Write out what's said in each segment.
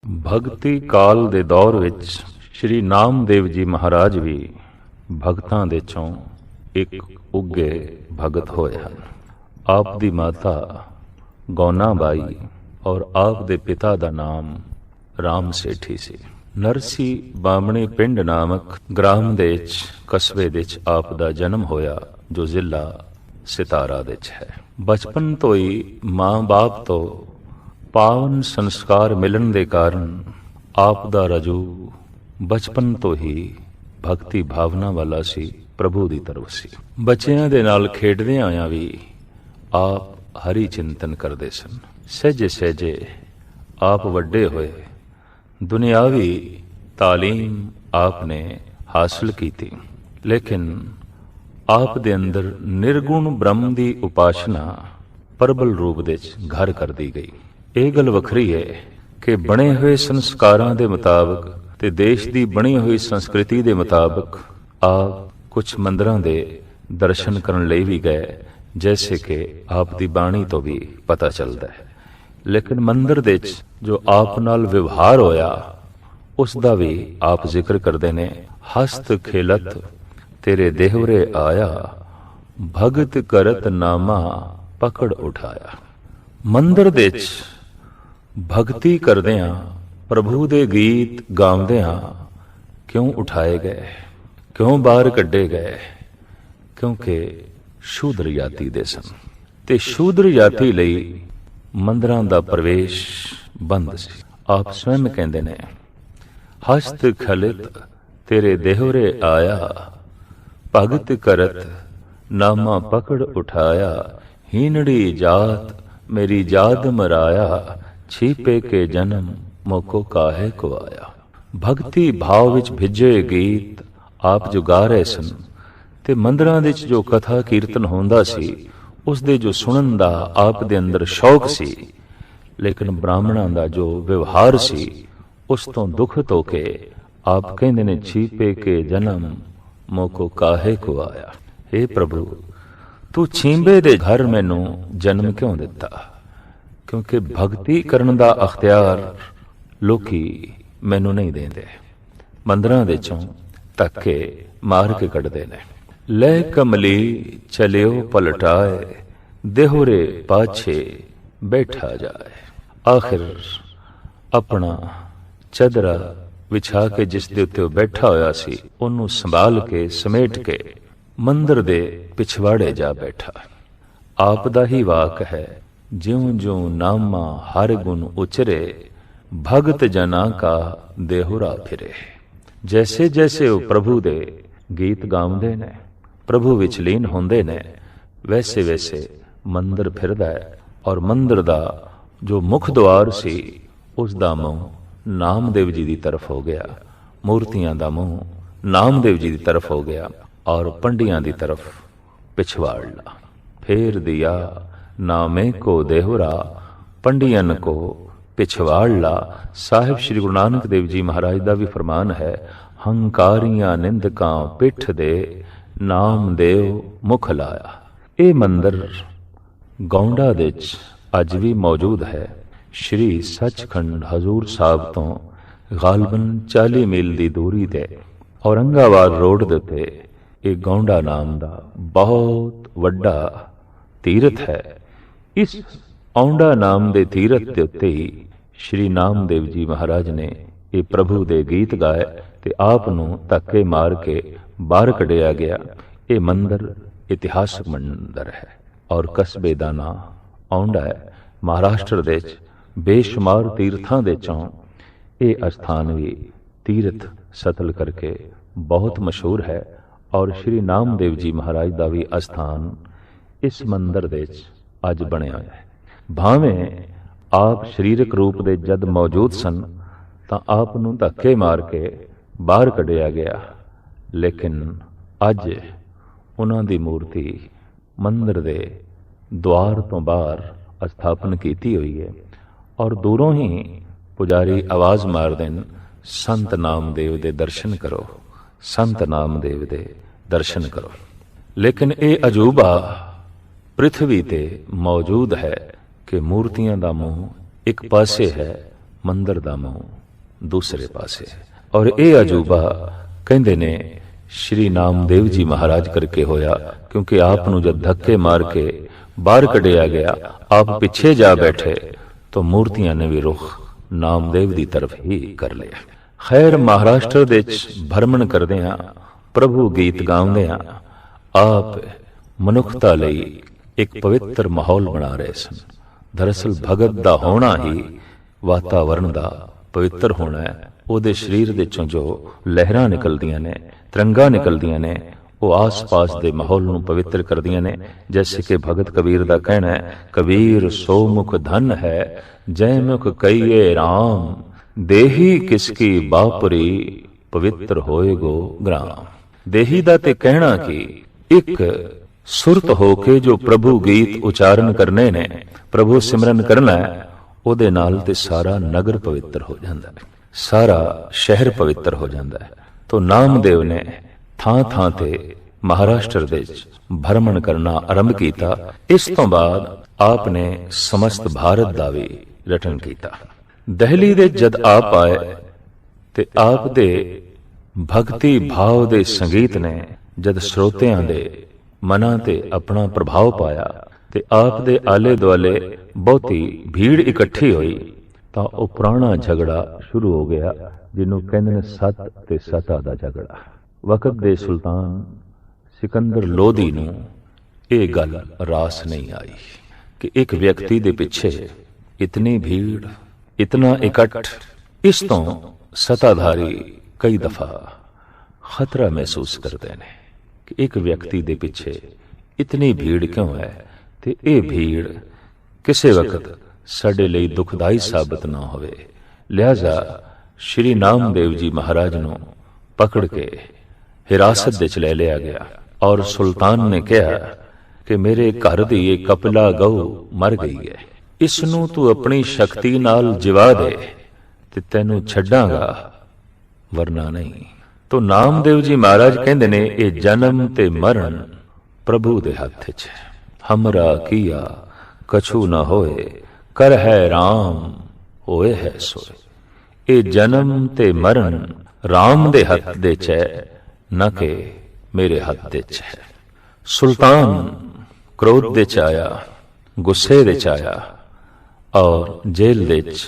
ਭਗਤੀ ਕਾਲ ਦੇ ਦੌਰ ਵਿੱਚ ਸ਼੍ਰੀ ਨਾਮਦੇਵ ਜੀ ਮਹਾਰਾਜ ਵੀ ਭਗਤਾਂ ਦੇ ਚੋਂ ਇੱਕ ਉੱਗੇ ਭਗਤ ਹੋਏ ਹਨ। ਆਪ ਦੀ ਮਾਤਾ ਗੌਨਾ ਬਾਈ ਔਰ ਆਪ ਦੇ ਪਿਤਾ ਦਾ ਨਾਮ ਰਾਮ ਸੇਠੀ ਸੀ। ਨਰਸੀ ਬਾਮਣੀ ਪਿੰਡ ਨਾਮਕ ਗ੍ਰਾਮ ਦੇ ਵਿੱਚ ਕਸਬੇ ਵਿੱਚ ਆਪ ਦਾ ਜਨਮ ਹੋਇਆ, ਜੋ ਜ਼ਿਲ੍ਹਾ ਸਿਤਾਰਾ ਵਿੱਚ ਹੈ। ਬਚਪਨ ਤੋਂ ਹੀ ਮਾਂ-ਬਾਪ ਤੋਂ ਪਾਵਨ ਸੰਸਕਾਰ ਮਿਲਣ ਦੇ ਕਾਰਨ ਆਪ ਦਾ ਰਜੂ ਬਚਪਨ ਤੋਂ ਹੀ ਭਗਤੀ ਭਾਵਨਾ ਵਾਲਾ ਸੀ, ਪ੍ਰਭੂ ਦੀ ਤਰਫ ਸੀ। ਬੱਚਿਆਂ ਦੇ ਨਾਲ ਖੇਡਦਿਆਂ ਆਇਆਂ ਵੀ ਆਪ ਹਰੀ ਚਿੰਤਨ ਕਰਦੇ ਸਨ। ਸਹਿਜੇ ਸਹਿਜੇ ਆਪ ਵੱਡੇ ਹੋਏ। ਦੁਨਿਆਵੀ ਤਾਲੀਮ ਆਪ ਨੇ ਹਾਸਲ ਕੀਤੀ, ਲੇਕਿਨ ਆਪ ਦੇ ਅੰਦਰ ਨਿਰਗੁਣ ਬ੍ਰਹਮ ਦੀ ਉਪਾਸਨਾ ਪ੍ਰਬਲ ਰੂਪ ਵਿੱਚ ਘਰ ਕਰਦੀ ਗਈ। ਇਹ ਗੱਲ ਵੱਖਰੀ ਹੈ ਕਿ ਬਣੇ ਹੋਏ ਸੰਸਕਾਰਾਂ ਦੇ ਮੁਤਾਬਕ ਤੇ ਦੇਸ਼ ਦੀ ਬਣੀ ਹੋਈ ਸੰਸਕ੍ਰਿਤੀ ਦੇ ਮੁਤਾਬਕ ਆਪ ਕੁਝ ਮੰਦਰਾਂ ਦੇ ਦਰਸ਼ਨ ਕਰਨ ਲਈ ਵੀ ਗਏ, ਜੈਸੇ ਕਿ ਆਪ ਦੀ ਬਾਣੀ ਤੋਂ ਵੀ ਪਤਾ ਚੱਲਦਾ ਹੈ। ਲੇਕਿਨ ਮੰਦਰ ਦੇ ਵਿੱਚ ਜੋ ਆਪ ਨਾਲ ਵਿਵਹਾਰ ਹੋਇਆ, ਉਸ ਦਾ ਵੀ ਆਪ ਜ਼ਿਕਰ ਕਰਦੇ ਨੇ। ਹਸਤ ਖੇਲਤ ਤੇਰੇ ਦੇਹਵਰੇ ਆਇਆ, ਭਗਤ ਕਰਤ ਨਾਮਾ ਪਕੜ ਉਠਾਇਆ। ਮੰਦਰ ਦੇ ਵਿੱਚ ਭਗਤੀ ਕਰਦਿਆਂ, ਪ੍ਰਭੂ ਦੇ ਗੀਤ ਗਾਉਂਦਿਆਂ ਕਿਉਂ ਉਠਾਏ ਗਏ, ਕਿਉਂ ਬਾਹਰ ਕੱਢੇ ਗਏ? ਕਿਉਂਕਿ ਸ਼ੂਦਰ ਜਾਤੀ ਦੇ ਸਨ ਤੇ ਸ਼ੂਦਰ ਜਾਤੀ ਲਈ ਮੰਦਰਾਂ ਦਾ ਪ੍ਰਵੇਸ਼ ਬੰਦ ਸੀ। ਆਪ ਸਵੈਮ ਕਹਿੰਦੇ ਨੇ, ਹਸਤ ਖਲਿਤ ਤੇਰੇ ਦੇਹਰੇ ਆਇਆ, ਭਗਤ ਕਰਤ ਨਾਮਾ ਪਕੜ ਉਠਾਇਆ। ਹੀਨੜੀ ਜਾਤ ਮੇਰੀ ਜਾਤ ਮਰਾਇਆ, ਛੀਪੇ ਕੇ ਜਨਮ ਮੋਕੋ ਕਾਹੇ ਕੋ ਆਇਆ। ਭਗਤੀ ਭਾਵ ਵਿੱਚ ਭਿੱਜੇ ਗੀਤ ਆਪ ਜੋ ਗਾ ਰਹੇ ਸਨ ਤੇ ਮੰਦਰਾਂ ਵਿੱਚ ਜੋ ਕਥਾ ਕੀਰਤਨ ਹੁੰਦਾ ਸੀ, ਉਸ ਦੇ ਜੋ ਸੁਣਨ ਦਾ ਆਪ ਦੇ ਅੰਦਰ ਸ਼ੌਕ ਸੀ, ਲੇਕਿਨ ਬ੍ਰਾਹਮਣਾਂ ਦਾ ਜੋ ਵਿਵਹਾਰ ਸੀ, ਉਸ ਤੋਂ ਦੁਖਤ ਹੋ ਕੇ ਆਪ ਕਹਿੰਦੇ ਨੇ, ਛੀਪੇ ਕੇ ਜਨਮ ਮੋਕੋ ਕਾਹੇ ਕੋ ਆਇਆ। हे ਪ੍ਰਭੂ, ਤੂੰ ਛੀਂਬੇ ਦੇ ਘਰ ਮੈਨੂੰ ਜਨਮ ਕਿਉਂ ਦਿੱਤਾ? ਕਿਉਂਕਿ ਭਗਤੀ ਕਰਨ ਦਾ ਅਖਤਿਆਰ ਲੋਕੀ ਮੈਨੂੰ ਨਹੀਂ ਦਿੰਦੇ। ਮੰਦਰਾਂ ਦੇ ਚੋਂ ਧੱਕੇ ਮਾਰ ਕੇ ਕੱਢਦੇ ਨੇ। ਲੈ ਕਮਲੀ ਚਲਿਓ ਪਲਟਾਏ, ਦੇਹੁਰੇ ਪਾਛੇ ਬੈਠਾ ਜਾਏ। ਆਖਿਰ ਆਪਣਾ ਚਦਰਾ ਵਿਛਾ ਕੇ ਜਿਸ ਦੇ ਉੱਤੇ ਉਹ ਬੈਠਾ ਹੋਇਆ ਸੀ, ਉਹਨੂੰ ਸੰਭਾਲ ਕੇ ਸਮੇਟ ਕੇ ਮੰਦਰ ਦੇ ਪਿਛਵਾੜੇ ਜਾ ਬੈਠਾ। ਆਪ ਦਾ ਹੀ ਵਾਕ ਹੈ, ਜਿਉਂ ਜਿਉਂ ਨਾਮਾ ਹਰ ਗੁਣ ਉਚਰੇ, ਭਗਤ ਜਨਾ ਕਾ ਦੇਹੁਰਾ ਫਿਰੇ। ਜੈਸੇ ਜੈਸੇ ਉਹ ਪ੍ਰਭੂ ਦੇ ਗੀਤ ਗਾਉਂਦੇ ਨੇ, ਪ੍ਰਭੂ ਵਿੱਚ ਲੀਨ ਹੁੰਦੇ ਨੇ, ਵੈਸੇ ਵੈਸੇ ਮੰਦਰ ਫਿਰਦਾ ਹੈ। ਔਰ ਮੰਦਰ ਦਾ ਜੋ ਮੁੱਖ ਦੁਆਰ ਸੀ, ਉਸ ਦਾ ਮੂੰਹ ਨਾਮਦੇਵ ਜੀ ਦੀ ਤਰਫ ਹੋ ਗਿਆ। ਮੂਰਤੀਆਂ ਦਾ ਮੂੰਹ ਨਾਮਦੇਵ ਜੀ ਦੀ ਤਰਫ ਹੋ ਗਿਆ ਔਰ ਪੰਡੀਆਂ ਦੀ ਤਰਫ ਪਿਛਵਾੜ ਲਾ। ਫੇਰ ਦਿਆ ਨਾਮੇ ਕੋ ਦੇਹੁਰਾ, ਪੰਡੀਅਨ ਕੋ ਪਿਛਵਾੜ ਲਾ। ਸਾਹਿਬ ਸ਼੍ਰੀ ਗੁਰੂ ਨਾਨਕ ਦੇਵ ਜੀ ਮਹਾਰਾਜ ਦਾ ਵੀ ਫਰਮਾਨ ਹੈ, ਹੰਕਾਰੀਆਂ ਨਿੰਦਕਾਂ ਪਿੱਠ ਦੇ, ਨਾਮਦੇਵ ਮੁਖ ਲਾਇਆ। ਇਹ ਮੰਦਰ ਗੌਂਡਾ ਦੇ ਵਿੱਚ ਅੱਜ ਵੀ ਮੌਜੂਦ ਹੈ। ਸ਼੍ਰੀ ਸੱਚਖੰਡ ਹਜ਼ੂਰ ਸਾਹਿਬ ਤੋਂ ਗਾਲਬਨ 40 ਮੀਲ ਦੀ ਦੂਰੀ ਤੇ ਔਰੰਗਾਬਾਦ ਰੋਡ ਦੇ ਉੱਤੇ ਇਹ ਗੌਂਡਾ ਨਾਮ ਦਾ ਬਹੁਤ ਵੱਡਾ ਤੀਰਥ ਹੈ। ਇਸ ਔਂਡਾ ਨਾਮ ਦੇ ਤੀਰਥ ਦੇ ਉੱਤੇ ਹੀ ਸ਼੍ਰੀ ਨਾਮਦੇਵ ਜੀ ਮਹਾਰਾਜ ਨੇ ਇਹ ਪ੍ਰਭੂ ਦੇ ਗੀਤ ਗਾਏ ਤੇ ਆਪ ਨੂੰ ਧੱਕੇ ਮਾਰ ਕੇ ਬਾਹਰ ਕੱਢਿਆ ਗਿਆ। ਇਹ ਮੰਦਰ ਇਤਿਹਾਸਕ ਮੰਦਰ ਹੈ ਔਰ ਕਸਬੇ ਦਾ ਨਾਂ ਔਂਡਾ ਹੈ। ਮਹਾਰਾਸ਼ਟਰ ਦੇ ਵਿੱਚ ਬੇਸ਼ੁਮਾਰ ਤੀਰਥਾਂ ਦੇ ਚੋਂ ਇਹ ਅਸਥਾਨ ਵੀ ਤੀਰਥ ਸਤਲ ਕਰਕੇ ਬਹੁਤ ਮਸ਼ਹੂਰ ਹੈ। ਔਰ ਸ਼੍ਰੀ ਨਾਮਦੇਵ ਜੀ ਮਹਾਰਾਜ ਦਾ ਵੀ ਅਸਥਾਨ ਇਸ ਮੰਦਰ ਦੇ ਵਿੱਚ ਅੱਜ ਬਣਿਆ ਹੋਇਆ ਹੈ। ਭਾਵੇਂ ਆਪ ਸਰੀਰਕ ਰੂਪ ਦੇ ਜਦ ਮੌਜੂਦ ਸਨ ਤਾਂ ਆਪ ਨੂੰ ਧੱਕੇ ਮਾਰ ਕੇ ਬਾਹਰ ਕੱਢਿਆ ਗਿਆ, ਲੇਕਿਨ ਅੱਜ ਉਹਨਾਂ ਦੀ ਮੂਰਤੀ ਮੰਦਰ ਦੇ ਦੁਆਰ ਤੋਂ ਬਾਹਰ ਸਥਾਪਨ ਕੀਤੀ ਹੋਈ ਹੈ। ਔਰ ਦੂਰੋਂ ਹੀ ਪੁਜਾਰੀ ਆਵਾਜ਼ ਮਾਰਦੇ ਨੇ, ਸੰਤ ਨਾਮਦੇਵ ਦੇ ਦਰਸ਼ਨ ਕਰੋ, ਸੰਤ ਨਾਮਦੇਵ ਦੇ ਦਰਸ਼ਨ ਕਰੋ। ਲੇਕਿਨ ਇਹ ਅਜੂਬਾ ਪ੍ਰਿਥਵੀ ਤੇ ਮੌਜੂਦ ਹੈ ਕਿ ਮੂਰਤੀਆਂ ਦਾ ਮੂੰਹ ਇੱਕ ਪਾਸੇ ਹੈ, ਮੰਦਰ ਦਾ ਮੂੰਹ ਦੂਸਰੇ ਪਾਸੇ। ਔਰ ਇਹ ਅਜੂਬਾ ਕਹਿੰਦੇ ਨੇ ਸ਼੍ਰੀ ਨਾਮਦੇਵ ਜੀ ਮਹਾਰਾਜ ਕਰਕੇ ਹੋਇਆ, ਕਿਉਂਕਿ ਆਪ ਨੂੰ ਜਦ ਧੱਕੇ ਮਾਰ ਕੇ ਬਾਹਰ ਕੱਢਿਆ ਗਿਆ, ਆਪ ਪਿੱਛੇ ਜਾ ਬੈਠੇ ਤਾਂ ਮੂਰਤੀਆਂ ਨੇ ਵੀ ਰੁਖ ਨਾਮਦੇਵ ਦੀ ਤਰਫ ਹੀ ਕਰ ਲਿਆ। ਖੈਰ, ਮਹਾਰਾਸ਼ਟਰ ਦੇ ਵਿੱਚ ਭਰਮਣ ਕਰਦੇ ਹਾਂ, ਪ੍ਰਭੂ ਗੀਤ ਗਾਉਂਦੇ ਹਾਂ, ਆਪ ਮਨੁੱਖਤਾ ਲਈ ਇੱਕ ਪਵਿੱਤਰ ਮਾਹੌਲ ਬਣਾ ਰਹੇ ਸਨ। ਦਰਅਸਲ ਭਗਤ ਦਾ ਹੋਣਾ ਹੀ ਵਾਤਾਵਰਣ ਦਾ ਪਵਿੱਤਰ ਹੋਣਾ ਹੈ। ਉਹਦੇ ਸਰੀਰ ਦੇ ਚੋਂ ਜੋ ਲਹਿਰਾਂ ਨਿਕਲਦੀਆਂ ਨੇ, ਤਿਰੰਗਾ ਨਿਕਲਦੀਆਂ ਨੇ, ਉਹ ਆਸ-ਪਾਸ ਦੇ ਮਾਹੌਲ ਨੂੰ ਪਵਿੱਤਰ ਕਰਦੀਆਂ ਨੇ। ਜੈਸੇ ਕਿ ਭਗਤ ਕਬੀਰ ਦਾ ਕਹਿਣਾ ਹੈ, ਕਬੀਰ ਸੋ ਮੁਖ ਧਨ ਹੈ, ਜੈ ਮੁਖ ਕਹੀਏ ਰਾਮ, ਦੇਹੀ ਕਿਸਕੀ ਬਾਪਰੀ, ਪਵਿੱਤਰ ਹੋਏਗੋ ਗ੍ਰਾਮ। ਦੇਹੀ ਦਾ ਤੇ ਕਹਿਣਾ ਕਿ ਇੱਕ ਸੁਰਤ ਹੋ ਕੇ ਜੋ ਪ੍ਰਭੂ ਗੀਤ ਉਚਾਰਨ ਕਰਨੇ ਨੇ, ਪ੍ਰਭੂ ਸਿਮਰਨ ਕਰਨਾ ਹੈ, ਉਹਦੇ ਨਾਲ ਤੇ ਸਾਰਾ ਨਗਰ ਪਵਿੱਤਰ ਹੋ ਜਾਂਦਾ ਹੈ, ਸਾਰਾ ਸ਼ਹਿਰ ਪਵਿੱਤਰ ਹੋ ਜਾਂਦਾ ਹੈ। ਤੋ ਨਾਮਦੇਵ ਨੇ ਥਾਂ ਥਾਂ ਤੇ ਮਹਾਰਾਸ਼ਟਰ ਦੇ ਵਿੱਚ ਭਰਮਣ ਕਰਨਾ ਆਰੰਭ ਕੀਤਾ। ਇਸ ਤੋਂ ਬਾਅਦ ਆਪ ਨੇ ਸਮਸਤ ਭਾਰਤ ਦਾ ਵੀ ਰਟਨ ਕੀਤਾ। ਦਿੱਲੀ ਦੇ ਜਦ ਆਪ ਆਏ ਤੇ ਆਪ ਦੇ ਭਗਤੀ ਭਾਵ ਦੇ ਸੰਗੀਤ ਨੇ ਜਦ ਸਰੋਤਿਆਂ ਦੇ ਮਨਾਂ ਤੇ ਆਪਣਾ ਪ੍ਰਭਾਵ ਪਾਇਆ ਤੇ ਆਪ ਦੇ ਆਲੇ ਦੁਆਲੇ ਬਹੁਤੀ ਭੀੜ ਇਕੱਠੀ ਹੋਈ, ਤਾਂ ਉਹ ਪੁਰਾਣਾ ਝਗੜਾ ਸ਼ੁਰੂ ਹੋ ਗਿਆ, ਜਿਹਨੂੰ ਕਹਿੰਦੇ ਨੇ ਸੱਤ ਤੇ ਸਤਾ ਦਾ ਝਗੜਾ। ਵਕਤ ਦੇ ਸੁਲਤਾਨ ਸਿਕੰਦਰ ਲੋਧੀ ਨੂੰ ਇਹ ਗੱਲ ਰਾਸ ਨਹੀਂ ਆਈ ਕਿ ਇੱਕ ਵਿਅਕਤੀ ਦੇ ਪਿੱਛੇ ਇਤਨੀ ਭੀੜ, ਇਤਨਾ ਇਕੱਠ। ਇਸ ਤੋਂ ਸਤਾਧਾਰੀ ਕਈ ਦਫਾ ਖਤਰਾ ਮਹਿਸੂਸ ਕਰਦੇ ਨੇ ਕਿ ਇੱਕ ਵਿਅਕਤੀ ਦੇ ਪਿੱਛੇ ਇਤਨੀ ਭੀੜ ਕਿਉਂ ਹੈ, ਤੇ ਇਹ ਭੀੜ ਕਿਸੇ ਵਕਤ ਸਾਡੇ ਲਈ ਦੁਖਦਾਈ ਸਾਬਤ ਨਾ ਹੋਵੇ। ਲਿਹਾਜ਼ਾ ਸ਼੍ਰੀ ਨਾਮਦੇਵ ਜੀ ਮਹਾਰਾਜ ਨੂੰ ਪਕੜ ਕੇ ਹਿਰਾਸਤ ਵਿੱਚ ਲੈ ਲਿਆ ਗਿਆ ਔਰ ਸੁਲਤਾਨ ਨੇ ਕਿਹਾ ਕਿ ਮੇਰੇ ਘਰ ਦੀ ਇਹ ਕਪਿਲਾ ਗਊ ਮਰ ਗਈ ਹੈ, ਇਸ ਨੂੰ ਤੂੰ ਆਪਣੀ ਸ਼ਕਤੀ ਨਾਲ ਜਿਵਾ ਦੇ ਤੇ ਤੈਨੂੰ ਛੱਡਾਂਗਾ, ਵਰਨਾ ਨਹੀਂ। ਤੋ ਨਾਮਦੇਵ ਜੀ ਮਹਾਰਾਜ ਕਹਿੰਦੇ ਨੇ ਇਹ ਜਨਮ ਤੇ ਮਰਨ ਪ੍ਰਭੂ ਦੇ ਹੱਥ ਵਿੱਚ ਹੈ। ਹਮਰਾ ਕੀਆ ਕਛੂ ਨਾ ਹੋਏ, ਕਰ ਹੈ ਰਾਮ ਹੋਏ ਹੈ ਸੋਏ। ਇਹ ਜਨਮ ਤੇ ਮਰਨ ਰਾਮ ਦੇ ਹੱਥ ਦੇ ਚ ਹੈ, ਨਾ ਕਿ ਮੇਰੇ ਹੱਥ ਦੇ ਚ ਹੈ। ਸੁਲਤਾਨ ਕ੍ਰੋਧ ਦੇ ਚ ਆਇਆ, ਗੁੱਸੇ ਦੇ ਚ ਆਇਆ ਔਰ ਜੇਲ੍ਹ ਦੇ ਚ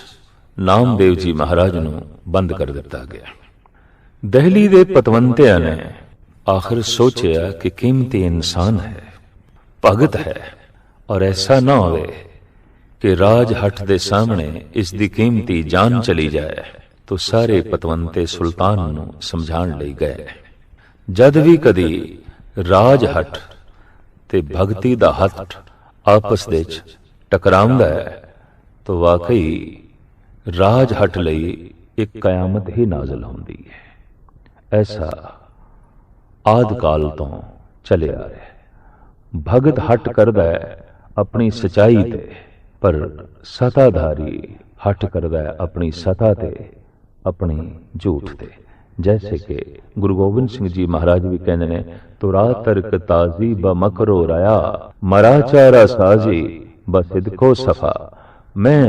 ਨਾਮਦੇਵ ਜੀ ਮਹਾਰਾਜ ਨੂੰ ਬੰਦ ਕਰ ਦਿੱਤਾ ਗਿਆ। ਦਿੱਲੀ ਦੇ ਪਤਵੰਤਿਆਂ ਨੇ ਆਖਿਰ ਸੋਚਿਆ ਕਿ ਕੀਮਤੀ ਇਨਸਾਨ ਹੈ, ਭਗਤ ਹੈ, ਔਰ ਐਸਾ ਨਾ ਹੋਵੇ ਕਿ ਰਾਜ ਹੱਟ ਦੇ ਸਾਹਮਣੇ ਇਸ ਦੀ ਕੀਮਤੀ ਜਾਨ ਚਲੀ ਜਾਏ। तो सारे पतवंते सुल्तान ਨੂੰ ਸਮਝਾਉਣ ਲਈ ਗਏ। ਜਦ ਵੀ ਕਦੀ ਰਾਜ ਹੱਟ ਤੇ ਭਗਤੀ ਦਾ ਹੱਟ ਆਪਸ ਵਿੱਚ ਟਕਰਾਉਂਦਾ ਹੈ ਤਾਂ ਵਾਕਈ ਰਾਜ ਹੱਟ ਲਈ ਇੱਕ ਕਿਆਮਤ ਹੀ ਨਾਜ਼ਲ ਹੁੰਦੀ ਹੈ। ਐਸਾ ਆਦਿ ਕਾਲ ਤੋਂ ਚੱਲਿਆ ਆ ਰਿਹਾ ਹੈ। ਭਗਤ ਹੱਟ ਕਰਦਾ ਹੈ ਆਪਣੀ ਸਚਾਈ ਤੇ, ਪਰ ਸਤਾਧਾਰੀ ਹੱਟ ਕਰਦਾ ਹੈ ਆਪਣੀ ਸਤਾ ਤੇ, अपनी झूठ ते। जैसे कि गुरु गोबिंद सिंह जी महाराज भी कहते ने, तुरा तर्क ताजी ब मकरो राया, मरा चारा साजी ब सिदको सफा। मैं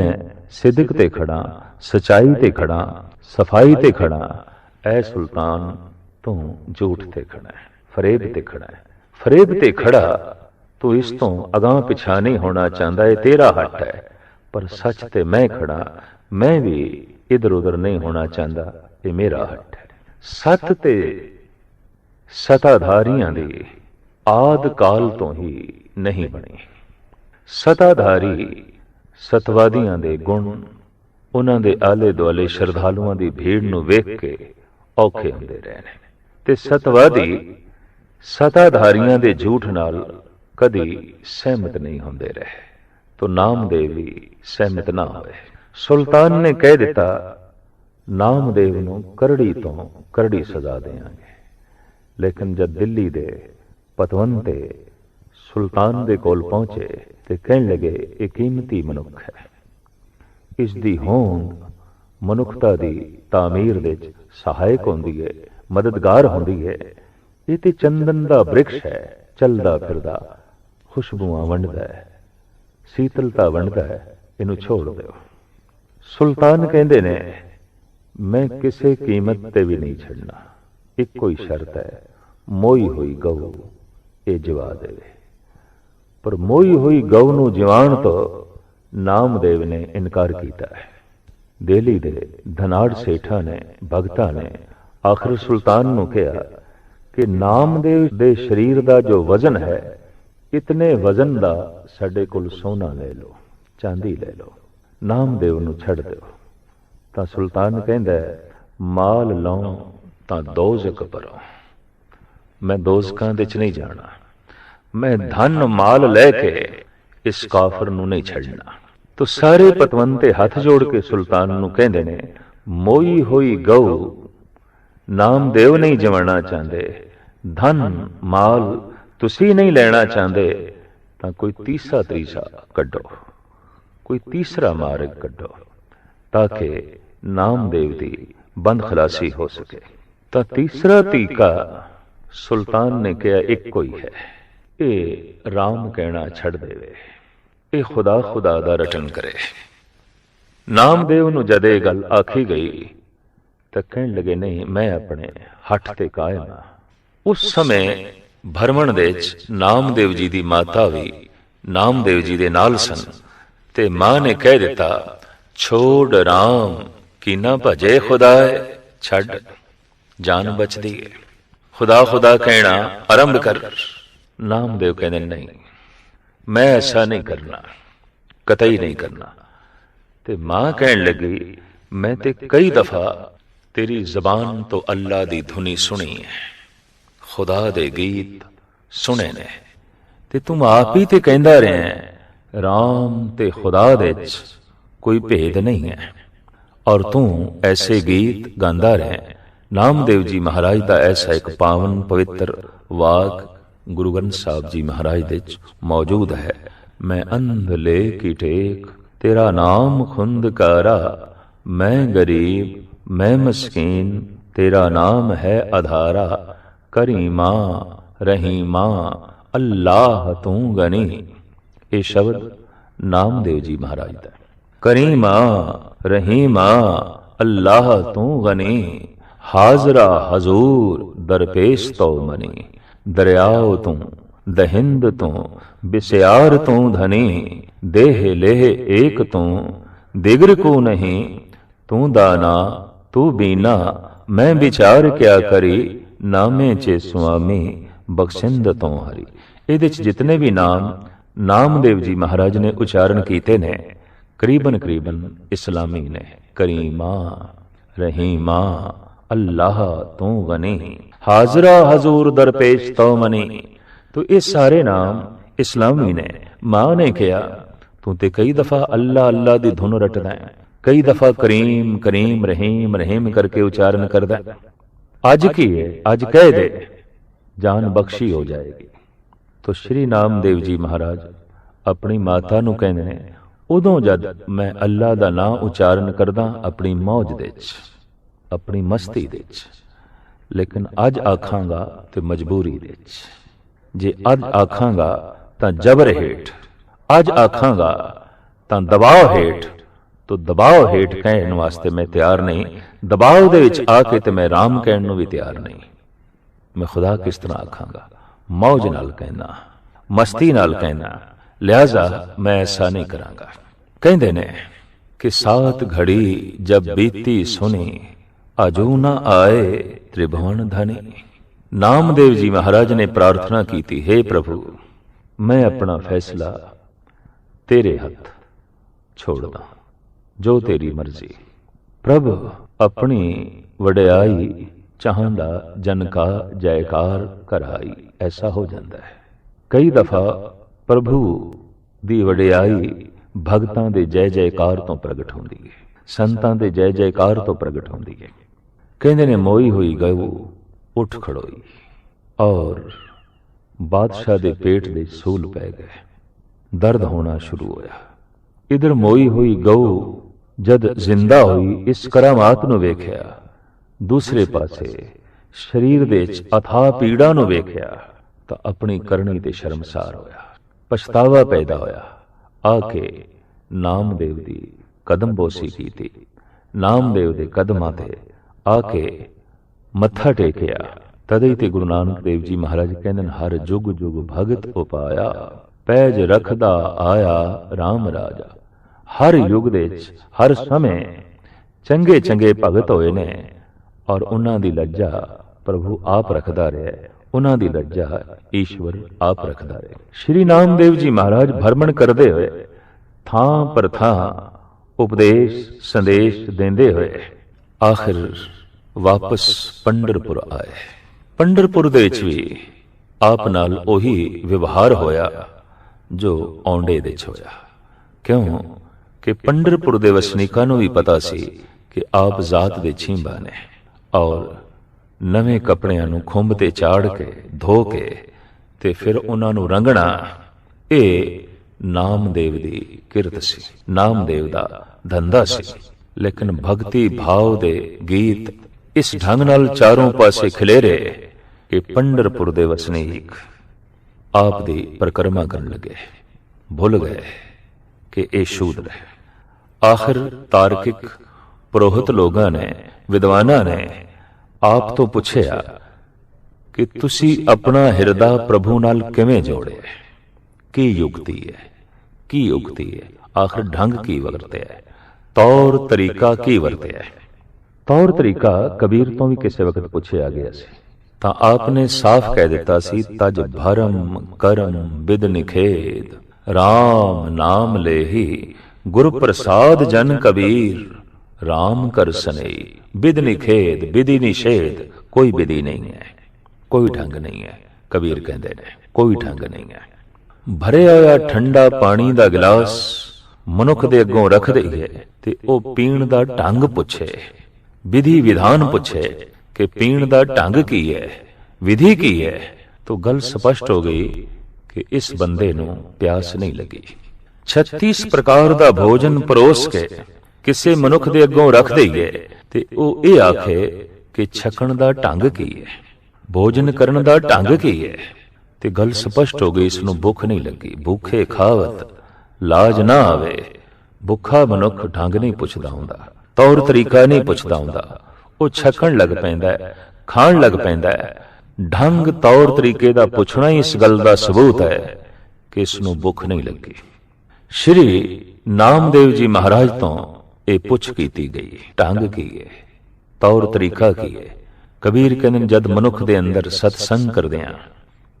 सिदक ते खड़ा, सचाई ते खड़ा, सफाई ते खड़ा, ऐ सुल्तान तू झूठ ते खड़ा है, फरेब ते खड़ा है। फरेब ते खड़ा तू इस तो अगां पिछा नहीं होना चाहता, है तेरा हट है, पर सच ते मैं खड़ा, मैं भी इधर उधर नहीं होना चाहता, ये मेरा हट है। सत ते सताधारियां दी आद काल तो ही नहीं बनी। सताधारी सतवादियां दे गुण उन्हां दे आले दुआले श्रद्धालुआं दी भीड़ नूं वेख के औखे हुंदे रहे ने, ते सतवादी सताधारियां दे झूठ नाल कदी सहमत नहीं हुंदे रहे। तो नामदेव भी सहमत ना होए। सुल्तान ने कह दिता, नामदेव नूं करड़ी तो करड़ी सजा देंगे। लेकिन जब दिल्ली दे पतवंते सुल्तान दे कोल पहुंचे ते कहन लगे, ये कीमती मनुख है, इस दी होंद मनुखता दी तामीर विच सहायक होंदी है, मददगार होंदी है। ये ते चंदन दा वृक्ष है, चलदा फिरदा खुशबुआं वंडदा है, शीतलता वंडदा है, इनू छोड़ दो। ਸੁਲਤਾਨ ਕਹਿੰਦੇ ਨੇ ਮੈਂ ਕਿਸੇ ਕੀਮਤ ਤੇ ਵੀ ਨਹੀਂ ਛੱਡਣਾ, ਇੱਕੋ ਹੀ ਸ਼ਰਤ ਹੈ, ਮੋਈ ਹੋਈ ਗਊ ਇਹ ਜਵਾ ਦੇਵੇ। ਪਰ ਮੋਈ ਹੋਈ ਗਊ ਨੂੰ ਜਵਾਨ ਤੋਂ ਨਾਮਦੇਵ ਨੇ ਇਨਕਾਰ ਕੀਤਾ ਹੈ। ਦਿੱਲੀ ਦੇ ਧਨਾੜ ਸੇਠਾਂ ਨੇ, ਭਗਤਾਂ ਨੇ ਆਖਰ ਸੁਲਤਾਨ ਨੂੰ ਕਿਹਾ ਕਿ ਨਾਮਦੇਵ ਦੇ ਸਰੀਰ ਦਾ ਜੋ ਵਜ਼ਨ ਹੈ, ਇਤਨੇ ਵਜ਼ਨ ਦਾ ਸਾਡੇ ਕੋਲ ਸੋਨਾ ਲੈ ਲਓ, ਚਾਂਦੀ ਲੈ ਲਓ, ਨਾਮਦੇਵ ਨੂੰ ਛੱਡ ਦਿਓ। ਤਾਂ ਸੁਲਤਾਨ ਕਹਿੰਦਾ ਮਾਲ ਲਓ ਤਾਂ ਦੋਜ਼ਖ ਭਰੋ, ਮੈਂ ਦੋਜ਼ਖਾਂ ਦੇ ਚ ਨਹੀਂ ਜਾਣਾ, ਮੈਂ ਧਨ ਮਾਲ ਲੈ ਕੇ ਇਸ ਕਾਫਰ ਨੂੰ ਨਹੀਂ ਛੱਡਣਾ। ਤੋ ਸਾਰੇ ਪਤਵੰਤੇ ਹੱਥ ਜੋੜ ਕੇ ਸੁਲਤਾਨ ਨੂੰ ਕਹਿੰਦੇ ਨੇ ਮੋਈ ਹੋਈ ਗਊ ਨਾਮਦੇਵ ਨਹੀਂ ਜਵਾਣਾ ਚਾਹੁੰਦੇ, ਧਨ ਮਾਲ ਤੁਸੀਂ ਨਹੀਂ ਲੈਣਾ ਚਾਹੁੰਦੇ, ਤਾਂ ਕੋਈ ਤੀਸਰਾ ਤਰੀਸਾ ਕੱਢੋ, ਕੋਈ ਤੀਸਰਾ ਮਾਰਗ ਕੱਢੋ ਤਾਂ ਕਿ ਨਾਮਦੇਵ ਦੀ ਬੰਦ ਖਲਾਸੀ ਹੋ ਸਕੇ। ਤਾਂ ਤੀਸਰਾ ਤਰੀਕਾ ਸੁਲਤਾਨ ਨੇ ਕਿਹਾ ਇੱਕੋ ਹੀ ਹੈ, ਇਹ ਰਾਮ ਕਹਿਣਾ ਛੱਡ ਦੇਵੇ, ਇਹ ਖੁਦਾ ਖੁਦਾ ਦਾ ਰਟਨ ਕਰੇ। ਨਾਮਦੇਵ ਨੂੰ ਜਦ ਇਹ ਗੱਲ ਆਖੀ ਗਈ ਤਾਂ ਕਹਿਣ ਲੱਗੇ ਨਹੀਂ, ਮੈਂ ਆਪਣੇ ਹੱਠ ਤੇ ਕਾਇਮ ਹਾਂ। ਉਸ ਸਮੇਂ ਭਰਮਣ ਦੇ ਵਿੱਚ ਨਾਮਦੇਵ ਜੀ ਦੀ ਮਾਤਾ ਵੀ ਨਾਮਦੇਵ ਜੀ ਦੇ ਨਾਲ ਸਨ, ਤੇ ਮਾਂ ਨੇ ਕਹਿ ਦਿੱਤਾ ਛੋੜ ਰਾਮ ਕੀ ਨਾ ਭਜੇ ਖੁਦਾਏ, ਛੱਡ ਜਾਨ ਬਚਦੀ ਹੈ, ਖੁਦਾ ਖੁਦਾ ਕਹਿਣਾ ਆਰੰਭ ਕਰ। ਨਾਮਦੇਵ ਕਹਿੰਦੇ ਨਹੀਂ, ਮੈਂ ਐਸਾ ਨਹੀਂ ਕਰਨਾ, ਕਤਈ ਨਹੀਂ ਕਰਨਾ। ਤੇ ਮਾਂ ਕਹਿਣ ਲੱਗੀ ਮੈਂ ਤੇ ਕਈ ਦਫਾ ਤੇਰੀ ਜ਼ਬਾਨ ਤੋਂ ਅੱਲਾ ਦੀ ਧੁਨੀ ਸੁਣੀ ਹੈ, ਖੁਦਾ ਦੇ ਗੀਤ ਸੁਣੇ ਨੇ, ਤੇ ਤੂੰ ਆਪ ਹੀ ਤੇ ਕਹਿੰਦਾ ਰਿਹਾ ਰਾਮ ਤੇ ਖੁਦਾ ਦੇ ਵਿੱਚ ਕੋਈ ਭੇਦ ਨਹੀਂ ਹੈ, ਔਰ ਤੂੰ ਐਸੇ ਗੀਤ ਗਾਉਂਦਾ ਰਿਹਾ। ਨਾਮਦੇਵ ਜੀ ਮਹਾਰਾਜ ਦਾ ਐਸਾ ਇੱਕ ਪਾਵਨ ਪਵਿੱਤਰ ਵਾਕ ਗੁਰੂ ਗ੍ਰੰਥ ਸਾਹਿਬ ਜੀ ਮਹਾਰਾਜ ਦੇ ਵਿੱਚ ਮੌਜੂਦ ਹੈ, ਮੈਂ ਅੰਧਲੇ ਕੀ ਟੇਕ ਤੇਰਾ ਨਾਮ ਖੁੰਦਕਾਰਾ, ਮੈਂ ਗਰੀਬ ਮੈਂ ਮਸਕੀਨ ਤੇਰਾ ਨਾਮ ਹੈ ਆਧਾਰਾ, ਕਰੀਮਾ ਰਹੀਮਾ ਅੱਲਾਹ ਤੂੰ ਗਨੀ। ਇਹ ਸ਼ਬਦ ਨਾਮਦੇਵ ਜੀ ਮਹਾਰਾਜ ਦਾ, ਕਰੀਮਾ ਰਹੀਮਾ ਅੱਲਾਹ ਤੂੰ ਗਨੀ, ਹਾਜ਼ਰਾ ਹਜ਼ੂਰ ਦਰਪੇਸ਼ ਤੋ ਮਨੀ, ਦਰਿਆਓ ਤੂੰ ਦਹਿੰਦ ਤੂੰ ਬਿਸਿਆਰ ਤੂੰ ਧਨੀ, ਦੇਹ ਲੇਹ ਏਕ ਤੂੰ ਦਿਗਰ ਕੋ ਨਹੀਂ, ਤੂੰ ਦਾਨਾ ਤੂੰ ਬੀਨਾ ਮੈਂ ਵਿਚਾਰ ਕਿਆ ਕਰੀ, ਨਾਮੇ ਚ ਸੁਆਮੀ ਬਖਸ਼ਿੰਦ ਤੋਂ ਹਰੀ। ਇਹਦੇ ਚ ਜਿਤਨੇ ਵੀ ਨਾਮ ਨਾਮਦੇਵ ਜੀ ਮਹਾਰਾਜ ਨੇ ਉਚਾਰਨ ਕੀਤੇ ਨੇ ਕਰੀਬਨ ਇਸਲਾਮੀ ਨੇ, ਕਰੀਮਾ ਰਹੀਮਾ ਅੱਲਾਹ ਤੂੰ ਗਨੀ, ਹਾਜ਼ਰਾ ਹਜ਼ੂਰ ਦਰਪੇਸ਼ ਤੋ ਮਨੀ। ਤੋ ਇਹ ਸਾਰੇ ਨਾਮ ਇਸਲਾਮੀ ਨੇ। ਮਾਂ ਨੇ ਕਿਹਾ ਤੂੰ ਤੇ ਕਈ ਦਫਾ ਅੱਲਾ ਅੱਲਾ ਦੀ ਧੁਨ ਰਟਦਾ ਹੈ, ਕਈ ਦਫਾ ਕਰੀਮ ਕਰੀਮ ਰਹੀਮ ਰਹੀਮ ਕਰਕੇ ਉਚਾਰਨ ਕਰਦਾ, ਅੱਜ ਕੀ ਹੈ, ਅੱਜ ਕਹਿ ਦੇ ਜਾਨ ਬਖਸ਼ੀ ਹੋ ਜਾਏਗੀ। ਤੋ ਸ਼੍ਰੀ ਨਾਮਦੇਵ ਜੀ ਮਹਾਰਾਜ ਆਪਣੀ ਮਾਤਾ ਨੂੰ ਕਹਿੰਦੇ ਨੇ ਉਦੋਂ ਜਦ ਮੈਂ ਅੱਲਾ ਦਾ ਨਾਮ ਉਚਾਰਨ ਕਰਦਾ ਆਪਣੀ ਮੌਜ ਦੇ ਵਿੱਚ, ਆਪਣੀ ਮਸਤੀ ਦੇ ਵਿੱਚ, ਲੇਕਿਨ ਅੱਜ ਆਖਾਂਗਾ ਤੇ ਮਜਬੂਰੀ ਦੇ ਵਿੱਚ। ਜੇ ਅੱਜ ਆਖਾਂਗਾ ਤਾਂ ਜਬਰ ਹੇਠ, ਅੱਜ ਆਖਾਂਗਾ ਤਾਂ ਦਬਾਅ ਹੇਠ, ਤੋ ਦਬਾਅ ਹੇਠ ਕਹਿਣ ਵਾਸਤੇ ਮੈਂ ਤਿਆਰ ਨਹੀਂ, ਦਬਾਅ ਦੇ ਵਿੱਚ ਆ ਕੇ ਤੇ ਮੈਂ ਰਾਮ ਕਹਿਣ ਨੂੰ ਵੀ ਤਿਆਰ ਨਹੀਂ। ਮੈਂ ਖੁਦਾ ਕਿਸ ਤਰ੍ਹਾਂ ਆਖਾਂਗਾ, ਮੌਜ ਨਾਲ ਕਹਿਣਾ, ਮਸਤੀ ਨਾਲ ਕਹਿਣਾ, ਲਿਹਾਜ਼ਾ ਮੈਂ ਐਸਾ ਨਹੀਂ ਕਰਾਂਗਾ। ਕਹਿੰਦੇ ਨੇ ਕਿ ਸਾਤ ਘੜੀ ਜਬ ਬੀਤੀ ਸੁਣੀ, ਅਜੂ ਨਾ ਆਏ ਤ੍ਰਿਭੁਵਨ ਧਨੀ। ਨਾਮਦੇਵ ਜੀ ਮਹਾਰਾਜ ਨੇ ਪ੍ਰਾਰਥਨਾ ਕੀਤੀ, हे ਪ੍ਰਭੂ ਮੈਂ ਆਪਣਾ ਫੈਸਲਾ ਤੇਰੇ ਹੱਥ ਛੋੜਦਾ, ਜੋ ਤੇਰੀ ਮਰਜ਼ੀ। ਪ੍ਰਭ ਆਪਣੀ ਵਡਿਆਈ ਚਾਹੁੰਦਾ ਜਨ ਕਾ ਜੈਕਾਰ ਕਰਾਈ, ਐਸਾ ਹੋ ਜਾਂਦਾ ਹੈ। ਕਈ ਦਫਾ ਪ੍ਰਭੂ ਦੀ ਵਡਿਆਈ ਭਗਤਾਂ ਦੇ ਜੈ ਜੈਕਾਰ ਤੋਂ ਪ੍ਰਗਟ ਹੁੰਦੀ ਹੈ, ਸੰਤਾਂ ਦੇ ਜੈ ਜੈਕਾਰ ਤੋਂ ਪ੍ਰਗਟ ਹੁੰਦੀ ਹੈ। ਕਹਿੰਦੇ ਨੇ ਮੋਈ ਹੋਈ ਗਊ ਉੱਠ ਖੜੋਈ ਔਰ ਬਾਦਸ਼ਾਹ ਦੇ ਪੇਟ ਦੇ ਸੂਲ ਪੈ ਗਏ, ਦਰਦ ਹੋਣਾ ਸ਼ੁਰੂ ਹੋਇਆ। ਇਧਰ ਮੋਈ ਹੋਈ ਗਊ ਜਦ ਜ਼ਿੰਦਾ ਹੋਈ ਇਸ ਕਰਾਮਾਤ ਨੂੰ ਵੇਖਿਆ, ਦੂਸਰੇ ਪਾਸੇ ਸਰੀਰ ਦੇ ਵਿੱਚ ਅਥਾਹ ਪੀੜਾ ਨੂੰ ਵੇਖਿਆ ਤਾਂ ਆਪਣੀ ਕਰਨੀ ਤੇ ਸ਼ਰਮਸਾਰ ਹੋਇਆ, ਪਛਤਾਵਾ ਪੈਦਾ ਹੋਇਆ। ਆ ਕੇ ਨਾਮਦੇਵ ਦੀ ਕਦਮਬੋਸੀ ਕੀਤੀ। ਨਾਮਦੇਵ ਦੇ ਕਦਮਾਂ ਤੇ ਆ ਕੇ ਮੱਥਾ ਟੇਕਿਆ। ਤਦੇ ਤੇ ਗੁਰੂ ਨਾਨਕ ਦੇਵ ਜੀ ਮਹਾਰਾਜ ਕਹਿੰਦੇ, ਹਰ ਜੁਗ ਜੁਗ ਭਗਤ ਉਪਾਇਆ, ਪੈਜ ਰਖਦਾ ਆਇਆ RAM ਰਾਜਾ। ਹਰ ਯੁੱਗ ਦੇ ਵਿੱਚ ਹਰ ਸਮੇਂ ਚੰਗੇ ਚੰਗੇ ਭਗਤ ਹੋਏ ਨੇ, ਔਰ ਉਹਨਾਂ ਦੀ ਲੱਜਾ ਪ੍ਰਭੂ ਆਪ ਰੱਖਦਾ ਰਿਹਾ, ਉਹਨਾਂ ਦੀ ਲੱਜਾ ਈਸ਼ਵਰ ਆਪ ਰੱਖਦਾ ਰਿਹਾ। ਸ਼੍ਰੀ ਨਾਮਦੇਵ ਜੀ ਮਹਾਰਾਜ ਭਰਮਣ ਕਰਦੇ ਹੋਏ ਥਾਂ ਪਰ ਥਾਂ ਉਪਦੇਸ਼ ਸੰਦੇਸ਼ ਦਿੰਦੇ ਹੋਏ ਆਖਿਰ ਵਾਪਸ ਪੰਢਰਪੁਰ ਆਏ। ਪੰਢਰਪੁਰ ਦੇ ਵਿੱਚ ਵੀ ਆਪ ਨਾਲ ਉਹੀ ਵਿਵਹਾਰ ਹੋਇਆ ਜੋ ਔਂਡੇ ਦੇ ਵਿੱਚ ਹੋਇਆ। ਕਿਉਂ ਕਿ ਪੰਢਰਪੁਰ ਦੇ ਵਸਨੀਕਾਂ ਨੂੰ ਵੀ ਪਤਾ ਸੀ ਕਿ ਆਪ ਜ਼ਾਤ ਦੇ ਛੀਂਬਾ ਨੇ, ਔਰ ਨਵੇਂ ਕੱਪੜਿਆਂ ਨੂੰ ਖੁੰਭ ਤੇ ਚਾੜ ਕੇ ਧੋ ਕੇ ਤੇ ਫਿਰ ਉਹਨਾਂ ਨੂੰ ਰੰਗਣਾ, ਇਹ ਨਾਮਦੇਵ ਦੀ ਕਿਰਤ ਸੀ, ਨਾਮਦੇਵ ਦਾ ਧੰਦਾ ਸੀ। ਲੇਕਿਨ ਭਗਤੀ ਭਾਵ ਦੇ ਗੀਤ ਇਸ ਢੰਗ ਨਾਲ ਚਾਰੋਂ ਪਾਸੇ ਖਿਲੇਰੇ ਕਿ ਪੰਢਰਪੁਰ ਦੇ ਵਸਨੀਕ ਆਪ ਦੀ ਪਰਿਕਰਮਾ ਕਰਨ ਲੱਗੇ, ਭੁੱਲ ਗਏ ਕਿ ਇਹ ਸ਼ੂਦਰ ਹੈ। ਆਖਿਰ ਤਾਰਕਿਕ ਪੁਰੋਹਿਤ ਲੋਕਾਂ ਨੇ, ਵਿਦਵਾਨਾਂ ਨੇ ਆਪ ਤੋਂ ਪੁੱਛਿਆ ਕਿ ਤੁਸੀਂ ਆਪਣਾ ਹਿਰਦਾ ਪ੍ਰਭੂ ਨਾਲ ਕਿਵੇਂ ਜੋੜਿਆ? ਕੀ ਯੁਕਤੀ ਹੈ, ਕੀ ਯੁਕਤੀ ਹੈ? ਆਖਿਰ ਢੰਗ ਕੀ ਵਰਤਿਆ? ਤੌਰ ਤਰੀਕਾ ਕੀ ਵਰਤਿਆ? ਤੌਰ ਤਰੀਕਾ ਕਬੀਰ ਤੋਂ ਵੀ ਕਿਸੇ ਵਕਤ ਪੁੱਛਿਆ ਗਿਆ ਸੀ, ਤਾਂ ਆਪ ਨੇ ਸਾਫ਼ ਕਹਿ ਦਿੱਤਾ ਸੀ, ਤਜ ਭਰਮ ਕਰਮ ਬਿਦ ਨਿਖੇਦ, RAM ਨਾਮ ਲੇਹੀ ਗੁਰ ਪ੍ਰਸਾਦ ਜਨ ਕਬੀਰ, RAM ਕਰ ਸਨਈ ਬਿਦ ਨਿਖੇਦ। ਬਿਧੀ ਨਿਸ਼ੇਧ, ਕੋਈ ਵਿਧੀ ਨਹੀਂ ਹੈ, ਕੋਈ ਢੰਗ ਨਹੀਂ ਹੈ। ਕਬੀਰ ਕਹਿੰਦੇ ਨੇ ਕੋਈ ਢੰਗ ਨਹੀਂ ਹੈ। ਭਰਿਆ ਹੋਇਆ ਠੰਡਾ ਪਾਣੀ ਦਾ ਗਿਲਾਸ ਮਨੁੱਖ ਦੇ ਅੱਗੋਂ ਰੱਖ ਦਈਏ ਤੇ ਉਹ ਪੀਣ ਦਾ ਢੰਗ ਪੁੱਛੇ, ਵਿਧੀ ਵਿਧਾਨ ਪੁੱਛੇ ਕਿ ਪੀਣ ਦਾ ਢੰਗ ਕੀ ਹੈ, ਵਿਧੀ ਕੀ ਹੈ, ਤਾਂ ਗੱਲ ਸਪਸ਼ਟ ਹੋ ਗਈ ਕਿ ਇਸ ਬੰਦੇ ਨੂੰ ਪਿਆਸ ਨਹੀਂ ਲੱਗੀ। 36 ਪ੍ਰਕਾਰ ਦਾ ਭੋਜਨ ਪਰੋਸ ਕੇ ਕਿਸੇ ਮਨੁੱਖ ਦੇ ਅੱਗੋਂ ਰੱਖ ਦਈਏ ਤੇ ਉਹ ਇਹ ਆਖੇ ਕਿ ਛਕਣ ਦਾ ਢੰਗ ਕੀ ਹੈ, ਭੋਜਨ ਕਰਨ ਦਾ ਢੰਗ ਕੀ ਹੈ, ਤੇ ਗੱਲ ਸਪਸ਼ਟ ਹੋ ਗਈ, ਇਸ ਨੂੰ ਭੁੱਖ ਨਹੀਂ ਲੱਗੀ। ਭੁੱਖੇ ਖਾਵਤ ਲਾਜ ਨਾ ਆਵੇ। ਭੁੱਖਾ ਮਨੁੱਖ ਢੰਗ ਨਹੀਂ ਪੁੱਛਦਾ ਹੁੰਦਾ, ਤੌਰ ਤਰੀਕਾ ਨਹੀਂ ਪੁੱਛਦਾ ਹੁੰਦਾ, ਉਹ ਛਕਣ ਲੱਗ ਪੈਂਦਾ, ਖਾਣ ਲੱਗ ਪੈਂਦਾ। ਢੰਗ ਤੌਰ ਤਰੀਕੇ ਦਾ ਪੁੱਛਣਾ ਹੀ ਇਸ ਗੱਲ ਦਾ ਸਬੂਤ ਹੈ ਕਿ ਇਸ ਨੂੰ ਭੁੱਖ ਨਹੀਂ ਲੱਗੀ। ਸ਼੍ਰੀ ਨਾਮਦੇਵ ਜੀ ਮਹਾਰਾਜ ਤੋਂ ਇਹ ਪੁੱਛ ਕੀਤੀ ਗਈ, ਢੰਗ ਕੀ ਹੈ, ਤੌਰ ਤਰੀਕਾ ਕੀ ਹੈ। ਕਬੀਰ ਕਹਿੰਦੇ, ਜਦ ਮਨੁੱਖ ਦੇ ਅੰਦਰ ਸਤਸੰਗ ਕਰਦਿਆਂ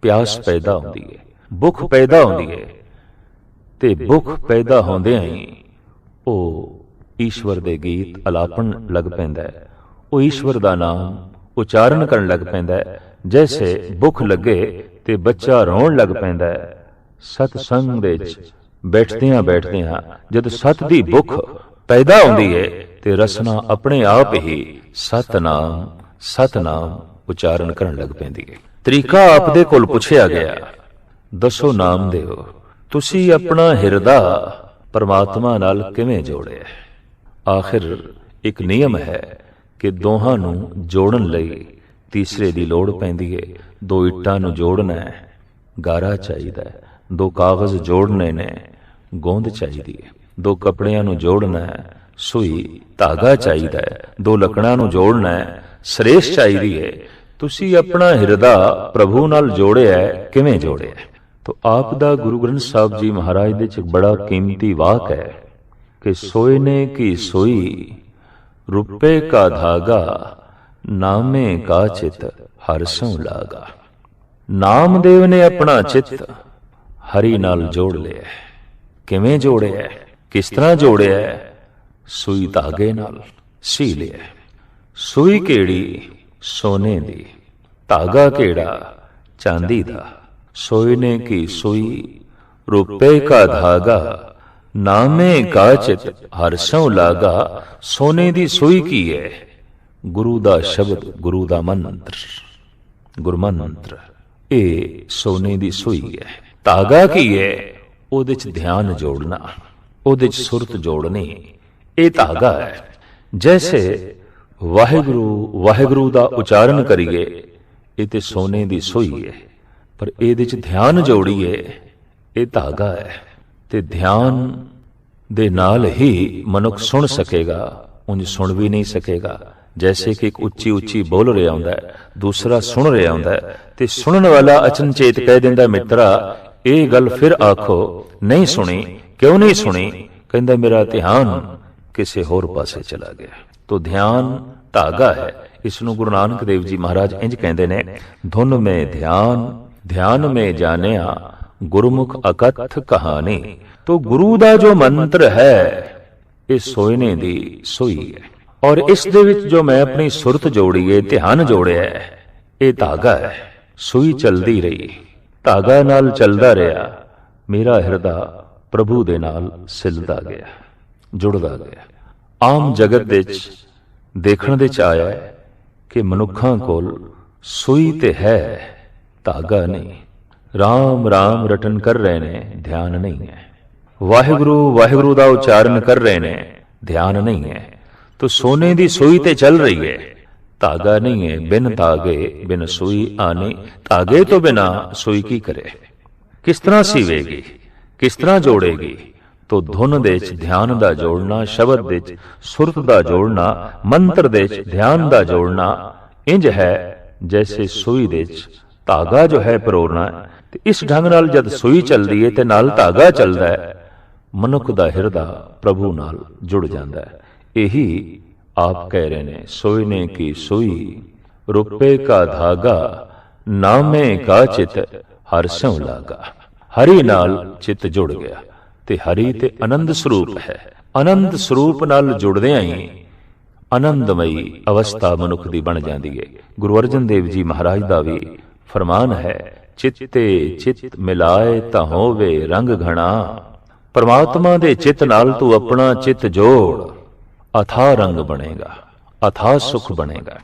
ਪਿਆਸ ਪੈਦਾ ਹੁੰਦੀ ਹੈ, ਭੁੱਖ ਪੈਦਾ ਹੁੰਦੀ ਹੈ, ਤੇ ਭੁੱਖ ਪੈਦਾ ਹੁੰਦਿਆਂ ਹੀ ਉਹ ਈਸ਼ਵਰ ਦੇ ਗੀਤ ਅਲਾਪਣ ਲੱਗ ਪੈਂਦਾ, ਉਹ ਈਸ਼ਵਰ ਦਾ ਨਾਮ ਉਚਾਰਨ ਕਰਨ ਲੱਗ ਪੈਂਦਾ। ਜੈਸੇ ਭੁੱਖ ਲੱਗੇ ਤੇ ਬੱਚਾ ਰੋਣ ਲੱਗ ਪੈਂਦਾ। ਸਤਸੰਗ ਦੇ ਵਿੱਚ ਬੈਠਦਿਆਂ ਬੈਠਦਿਆਂ ਜਦ ਸਤ ਦੀ ਭੁੱਖ ਪੈਦਾ ਹੁੰਦੀ ਹੈ ਤੇ ਰਸਨਾ ਆਪਣੇ ਆਪ ਹੀ ਸਤਨਾਮ ਸਤਨਾਮ ਉਚਾਰਨ ਕਰਨ ਲੱਗ ਪੈਂਦੀ ਹੈ। ਤਰੀਕਾ ਆਪ ਦੇ ਕੋਲ ਪੁੱਛਿਆ ਗਿਆ, ਦੱਸੋ ਨਾਮਦੇਵ, ਤੁਸੀਂ ਆਪਣਾ ਹਿਰਦਾ ਪਰਮਾਤਮਾ ਨਾਲ ਕਿਵੇਂ ਜੋੜਿਆ? ਆਖਿਰ ਇੱਕ ਨਿਯਮ ਹੈ ਕਿ ਦੋਹਾਂ ਨੂੰ ਜੋੜਨ ਲਈ ਤੀਸਰੇ ਦੀ ਲੋੜ ਪੈਂਦੀ ਹੈ। ਦੋ ਇੱਟਾਂ ਨੂੰ ਜੋੜਨਾ ਹੈ, ਗਾਰਾ ਚਾਹੀਦਾ ਹੈ। ਦੋ ਕਾਗਜ਼ ਜੋੜਨੇ ਨੇ, ਗੋਂਦ ਚਾਹੀਦੀ ਹੈ। ਦੋ ਕੱਪੜਿਆਂ ਨੂੰ ਜੋੜਨਾ ਹੈ, ਸੂਈ ਧਾਗਾ ਚਾਹੀਦਾ ਹੈ। ਦੋ ਲੱਕੜਾਂ ਨੂੰ ਜੋੜਨਾ ਹੈ, ਸਰੇਸ਼ ਚਾਹੀਦੀ ਹੈ। ਤੁਸੀਂ ਆਪਣਾ ਹਿਰਦਾ ਪ੍ਰਭੂ ਨਾਲ ਜੋੜਿਆ, ਕਿਵੇਂ ਜੋੜਿਆ? ਤੋ ਆਪ ਦਾ ਗੁਰੂ ਗ੍ਰੰਥ ਸਾਹਿਬ ਜੀ ਮਹਾਰਾਜ ਦੇ ਚ ਇੱਕ ਬੜਾ ਕੀਮਤੀ ਵਾਕ ਹੈ ਕਿ ਸੋਏ ਨੇ ਕੀ ਸੋਈ ਰੁਪਏ ਕਾ ਧਾਗਾ, ਨਾਮੇ ਕਾ ਚਿਤ ਹਰਿ ਸੋ ਲਾਗਾ। ਨਾਮਦੇਵ ਨੇ ਆਪਣਾ ਚਿੱਤ ਹਰੀ ਨਾਲ ਜੋੜ ਲਿਆ। ਕਿਵੇਂ ਜੋੜਿਆ? ਕਿਸ ਤਰ੍ਹਾਂ ਜੋੜਿਆ? ਸੂਈ ਧਾਗੇ ਨਾਲ ਸੀ ਲਿਆ। ਸੂਈ ਕਿਹੜੀ? ਸੋਨੇ ਦੀ। ਧਾਗਾ ਕਿਹੜਾ? ਚਾਂਦੀ ਦਾ। ਸੋਏ ਨੇ ਕੀ ਸੂਈ ਰੁਪਏ ਕਾ ਧਾਗਾ, ਨਾਮੇ ਕਾ ਚਿਤ ਹਰਿ ਸੋ ਲਾਗਾ। ਸੋਨੇ ਦੀ ਸੂਈ ਕੀ ਹੈ? ਗੁਰੂ ਦਾ ਸ਼ਬਦ, ਗੁਰੂ ਦਾ ਮੰਤਰ, ਗੁਰਮੰਤਰ, ਇਹ ਸੋਨੇ ਦੀ ਸੂਈ ਹੈ। ਧਾਗਾ ਕੀ ਹੈ? ਉਹਦੇ ਚ ਧਿਆਨ ਜੋੜਨਾ, ਉਹਦੇ ਚ ਸੁਰਤ ਜੋੜਨੀ, ਇਹ ਧਾਗਾ ਹੈ। ਜੈਸੇ ਵਾਹਿਗੁਰੂ ਵਾਹਿਗੁਰੂ ਦਾ ਉਚਾਰਨ ਕਰੀਏ, ਇਹ ਤੇ ਸੋਨੇ ਦੀ ਸੂਈ ਹੈ, ਪਰ ਇਹਦੇ ਚ ਧਿਆਨ ਜੋੜੀਏ, ਇਹ ਧਾਗਾ ਹੈ। ਤੇ ਧਿਆਨ ਦੇ ਨਾਲ ਹੀ ਮਨੁੱਖ ਸੁਣ ਸਕੇਗਾ, ਉਂਝ ਸੁਣ ਵੀ ਨਹੀਂ ਸਕੇਗਾ। ਜੈਸੇ ਕਿ ਇੱਕ ਉੱਚੀ ਉੱਚੀ ਬੋਲ ਰਿਹਾ ਹੁੰਦਾ, ਦੂਸਰਾ ਸੁਣ ਰਿਹਾ ਹੁੰਦਾ, ਤੇ ਸੁਣਨ ਵਾਲਾ ਅਚਨਚੇਤ ਕਹਿ ਦਿੰਦਾ, ਮਿੱਤਰਾ ਇਹ ਗੱਲ ਫਿਰ ਆਖੋ, ਨਹੀਂ ਸੁਣੀ। ਕਿਉਂ ਨਹੀਂ ਸੁਣੀ? ਕਹਿੰਦਾ ਮੇਰਾ ਧਿਆਨ ਕਿਸੇ ਹੋਰ ਪਾਸੇ ਚਲਾ ਗਿਆ। ਤੋ ਧਿਆਨ ਧਾਗਾ ਹੈ। ਇਸ ਨੂੰ ਗੁਰੂ ਨਾਨਕ ਦੇਵ ਜੀ ਮਹਾਰਾਜ ਇੰਜ ਕਹਿੰਦੇ ਨੇ, ਧੁਨ ਮੇ ਧਿਆਨ, ਧਿਆਨ ਮੇ ਜਾਣਿਆ, ਗੁਰਮੁਖ ਅਕਥ ਕਹਾਣੀ। ਤੋ ਗੁਰੂ ਦਾ ਜੋ ਮੰਤਰ ਹੈ ਇਹ ਸੋਇਨੇ ਦੀ ਸੋਈ ਹੈ, ਔਰ ਇਸ ਦੇ ਵਿੱਚ ਜੋ ਮੈਂ ਆਪਣੀ ਸੁਰਤ ਜੋੜੀ ਹੈ, ਧਿਆਨ ਜੋੜਿਆ, ਇਹ ਧਾਗਾ ਹੈ। ਸੂਈ ਚਲਦੀ ਰਹੀ, ਧਾਗਾ ਨਾਲ ਚੱਲਦਾ ਰਿਹਾ, ਮੇਰਾ ਹਿਰਦਾ ਪ੍ਰਭੂ ਦੇ ਨਾਲ ਸਿਲਦਾ ਗਿਆ, ਜੁੜਦਾ ਗਿਆ। ਆਮ ਜਗਤ ਵਿੱਚ ਦੇਖਣ ਦੇ ਚ ਆਇਆ ਕਿ ਮਨੁੱਖਾਂ ਕੋਲ ਸੂਈ ਤੇ ਹੈ, ਧਾਗਾ ਨਹੀਂ। ਰਾਮ ਰਾਮ ਰਟਨ ਕਰ ਰਹੇ ਨੇ, ਧਿਆਨ ਨਹੀਂ ਹੈ। ਵਾਹਿਗੁਰੂ ਵਾਹਿਗੁਰੂ ਦਾ ਉਚਾਰਨ ਕਰ ਰਹੇ ਨੇ, ਧਿਆਨ ਨਹੀਂ ਹੈ। ਤੋ ਸੋਨੇ ਦੀ ਸੂਈ ਤੇ ਚੱਲ ਰਹੀ ਹੈ, ਧਾਗਾ ਨਹੀਂ ਹੈ। ਬਿਨ ਧਾਗੇ ਬਿਨ ਸੂਈ ਆਨੀ, ਧਾਗੇ ਤੋਂ ਬਿਨਾ ਸੂਈ ਕੀ ਕਰੇ? ਕਿਸ ਤਰ੍ਹਾਂ ਸੀਵੇਗੀ, ਕਿਸ ਤਰ੍ਹਾਂ ਜੋੜੇਗੀ? ਤੋ ਧੁਨ ਦੇ ਵਿੱਚ ਧਿਆਨ ਦਾ ਜੋੜਨਾ, ਸ਼ਬਦ ਦੇ ਵਿੱਚ ਸੁਰਤ ਦਾ ਜੋੜਨਾ, ਮੰਤਰ ਦੇ ਵਿੱਚ ਧਿਆਨ ਦਾ ਜੋੜਨਾ ਇੰਜ ਹੈ ਜੈਸੇ ਸੂਈ ਦੇ ਵਿੱਚ ਧਾਗਾ ਜੋ ਹੈ ਪਰੋੜਨਾ। ਤੇ ਇਸ ਢੰਗ ਨਾਲ ਜਦ ਸੂਈ ਚੱਲਦੀ ਹੈ ਤੇ ਨਾਲ ਧਾਗਾ ਚੱਲਦਾ ਹੈ, ਮਨੁੱਖ ਦਾ ਹਿਰਦਾ ਪ੍ਰਭੂ ਨਾਲ ਜੁੜ ਜਾਂਦਾ ਹੈ। ਇਹੀ ਆਪ ਕਹਿ ਰਹੇ ਨੇ, ਸੋਇਨੇ ਕੀ ਸੂਈ, ਰੁਪਏ ਕਾ ਧਾਗਾ, ਨਾਮੇ ਕਾ ਚਿਤ, ਹਰਿ ਸਿਉ ਲਾਗਾ। ਹਰੀ ਨਾਲ ਚਿੱਤ ਜੁੜ ਗਿਆ, ਤੇ ਹਰੀ ਤੇ ਆਨੰਦ ਸਰੂਪ ਹੈ। ਆਨੰਦ ਸਰੂਪ ਨਾਲ ਜੁੜਦਿਆਂ ਹੀ ਆਨੰਦਮਈ ਅਵਸਥਾ ਮਨੁੱਖ ਦੀ ਬਣ ਜਾਂਦੀ ਹੈ। ਗੁਰੂ ਅਰਜਨ ਦੇਵ ਜੀ ਮਹਾਰਾਜ ਦਾ ਵੀ ਫਰਮਾਨ ਹੈ, ਚਿੱਤੇ ਚਿੱਤ ਮਿਲਾਏ ਤਾਂ ਹੋਵੇ ਰੰਗ ਘਣਾ। ਪਰਮਾਤਮਾ ਦੇ ਚਿੱਤ ਨਾਲ ਤੂੰ ਆਪਣਾ ਚਿੱਤ ਜੋੜ, ਅਥਾ ਰੰਗ ਬਣੇਗਾ, ਅਥਾ ਸੁਖ ਬਣੇਗਾ।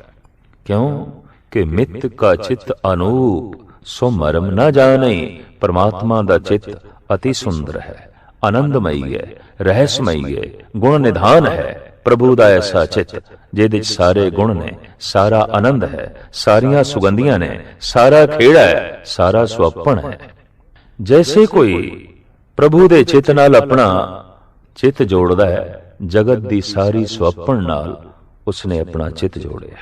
ਕਿਉਂ ਕਿ ਮਿੱਤ ਕਾ ਚਿੱਤ ਅਨੂਪ, ਸੋ ਮਰਮ ਨਾ ਜਾਣੇ। ਪਰਮਾਤਮਾ ਦਾ ਚਿੱਤ ਅਤੀ ਸੁੰਦਰ ਹੈ, ਆਨੰਦਮਈ ਹੈ, ਰਹੱਸਮਈ ਹੈ, ਗੁਣ ਨਿਧਾਨ ਹੈ। ਪ੍ਰਭੂ ਦਾ ਐਸਾ ਚਿੱਤ ਜਿਹਦੇ ਚ ਸਾਰੇ ਗੁਣ ਨੇ, ਸਾਰਾ ਆਨੰਦ ਹੈ, ਸਾਰੀਆਂ ਸੁਗੰਧੀਆਂ ਨੇ, ਸਾਰਾ ਖੇੜਾ ਹੈ, ਸਾਰਾ ਸੁਅੱਪਣ ਹੈ। ਜੈਸੇ ਕੋਈ ਪ੍ਰਭੂ ਦੇ ਚਿੱਤ ਨਾਲ ਆਪਣਾ ਚਿੱਤ ਜੋੜਦਾ ਹੈ, ਜਗਤ ਦੀ ਸਾਰੀ ਸੁਅੱਪਣ ਨਾਲ ਉਸਨੇ ਆਪਣਾ ਚਿੱਤ ਜੋੜਿਆ,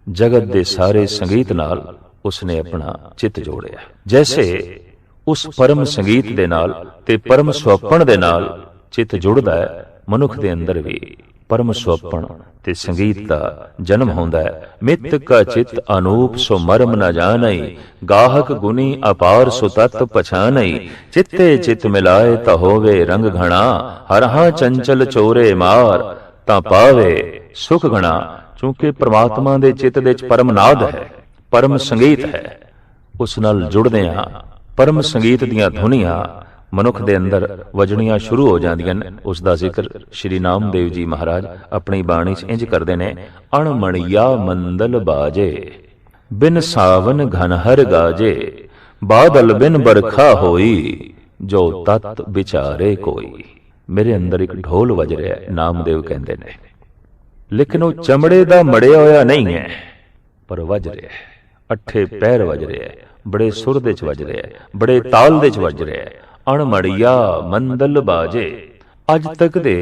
ਜਗਤ ਦੇ ਸਾਰੇ ਸੰਗੀਤ ਨਾਲ ਉਸਨੇ ਆਪਣਾ ਚਿੱਤ ਜੋੜਿਆ। ਜੈਸੇ ਉਸ ਪਰਮ ਸੰਗੀਤ ਦੇ ਨਾਲ ਤੇ ਪਰਮ ਸੁਅੱਪਣ ਦੇ ਨਾਲ ਚਿੱਤ ਜੁੜਦਾ ਹੈ, ਮਨੁੱਖ ਦੇ ਅੰਦਰ ਵੀ ਪਰਮ ਸੁਅੱਪਣ ਤੇ ਸੰਗੀਤ ਦਾ ਜਨਮ ਹੁੰਦਾ ਹੈ। ਮਿੱਤ ਕਾ ਚਿੱਤ ਅਨੂਪ, ਸੋ ਮਰਮ ਨਾ ਜਾਣਈ। ਗਾਹਕ ਗੁਨੀ ਅਪਾਰ, ਸੋ ਤਤ ਪਛਾਨਈ। ਚਿੱਤੇ ਚਿੱਤ ਮਿਲਾਏ ਤਾਂ ਹੋਵੇ ਰੰਗ ਘਣਾ। ਹਰਹਾ ਚੰਚਲ ਚੋਰੇ ਮਾਰ, ਤਾਂ ਪਾਵੇ ਸੁਖ ਘਣਾ। ਕਿਉਂਕਿ ਪ੍ਰਮਾਤਮਾ ਦੇ ਚਿੱਤ ਦੇ ਵਿੱਚ ਪਰਮ ਨਾਦ ਹੈ, ਪਰਮ ਸੰਗੀਤ ਹੈ। ਉਸ ਨਾਲ ਜੁੜਦੇ ਹਾਂ, ਪਰਮ ਸੰਗੀਤ ਦੀਆਂ ਧੁਨੀਆਂ ਮਨੁੱਖ ਦੇ ਅੰਦਰ ਵਜਣੀਆਂ ਸ਼ੁਰੂ ਹੋ ਜਾਂਦੀਆਂ ਨੇ। ਉਸ ਦਾ ਜ਼ਿਕਰ ਸ਼੍ਰੀ ਨਾਮਦੇਵ ਜੀ ਮਹਾਰਾਜ ਆਪਣੀ ਬਾਣੀ 'ਚ ਇੰਜ ਕਰਦੇ ਨੇ, ਅਣਮਣੀਆ ਮੰਦਲ ਬਾਜੇ, ਬਿਨ ਸਾਵਨ ਘਨ ਹਰ ਗਾਜੇ। ਬਾਦਲ ਬਿਨ ਬਰਖਾ ਹੋਈ, ਜੋ ਤਤ ਵਿਚਾਰੇ ਕੋਈ। ਮੇਰੇ ਅੰਦਰ ਇੱਕ ਢੋਲ ਵਜ ਰਿਹਾ, ਨਾਮਦੇਵ ਕਹਿੰਦੇ ਨੇ, ਲੇਕਿਨ ਉਹ ਚਮੜੇ ਦਾ ਮੜਿਆ ਹੋਇਆ ਨਹੀਂ ਹੈ, ਪਰ ਵਜ ਰਿਹਾ, ਅੱਠੇ ਪੈਰ ਵਜ ਰਿਹਾ, ਬੜੇ ਸੁਰ ਦੇ 'ਚ ਵਜ ਰਿਹਾ, ਬੜੇ ਤਾਲ ਦੇ 'ਚ ਵਜ ਰਿਹਾ। ਅਣਮੜੀਆ ਮੰਦਲ ਬਾਜੇ। ਅੱਜ ਤੱਕ ਦੇ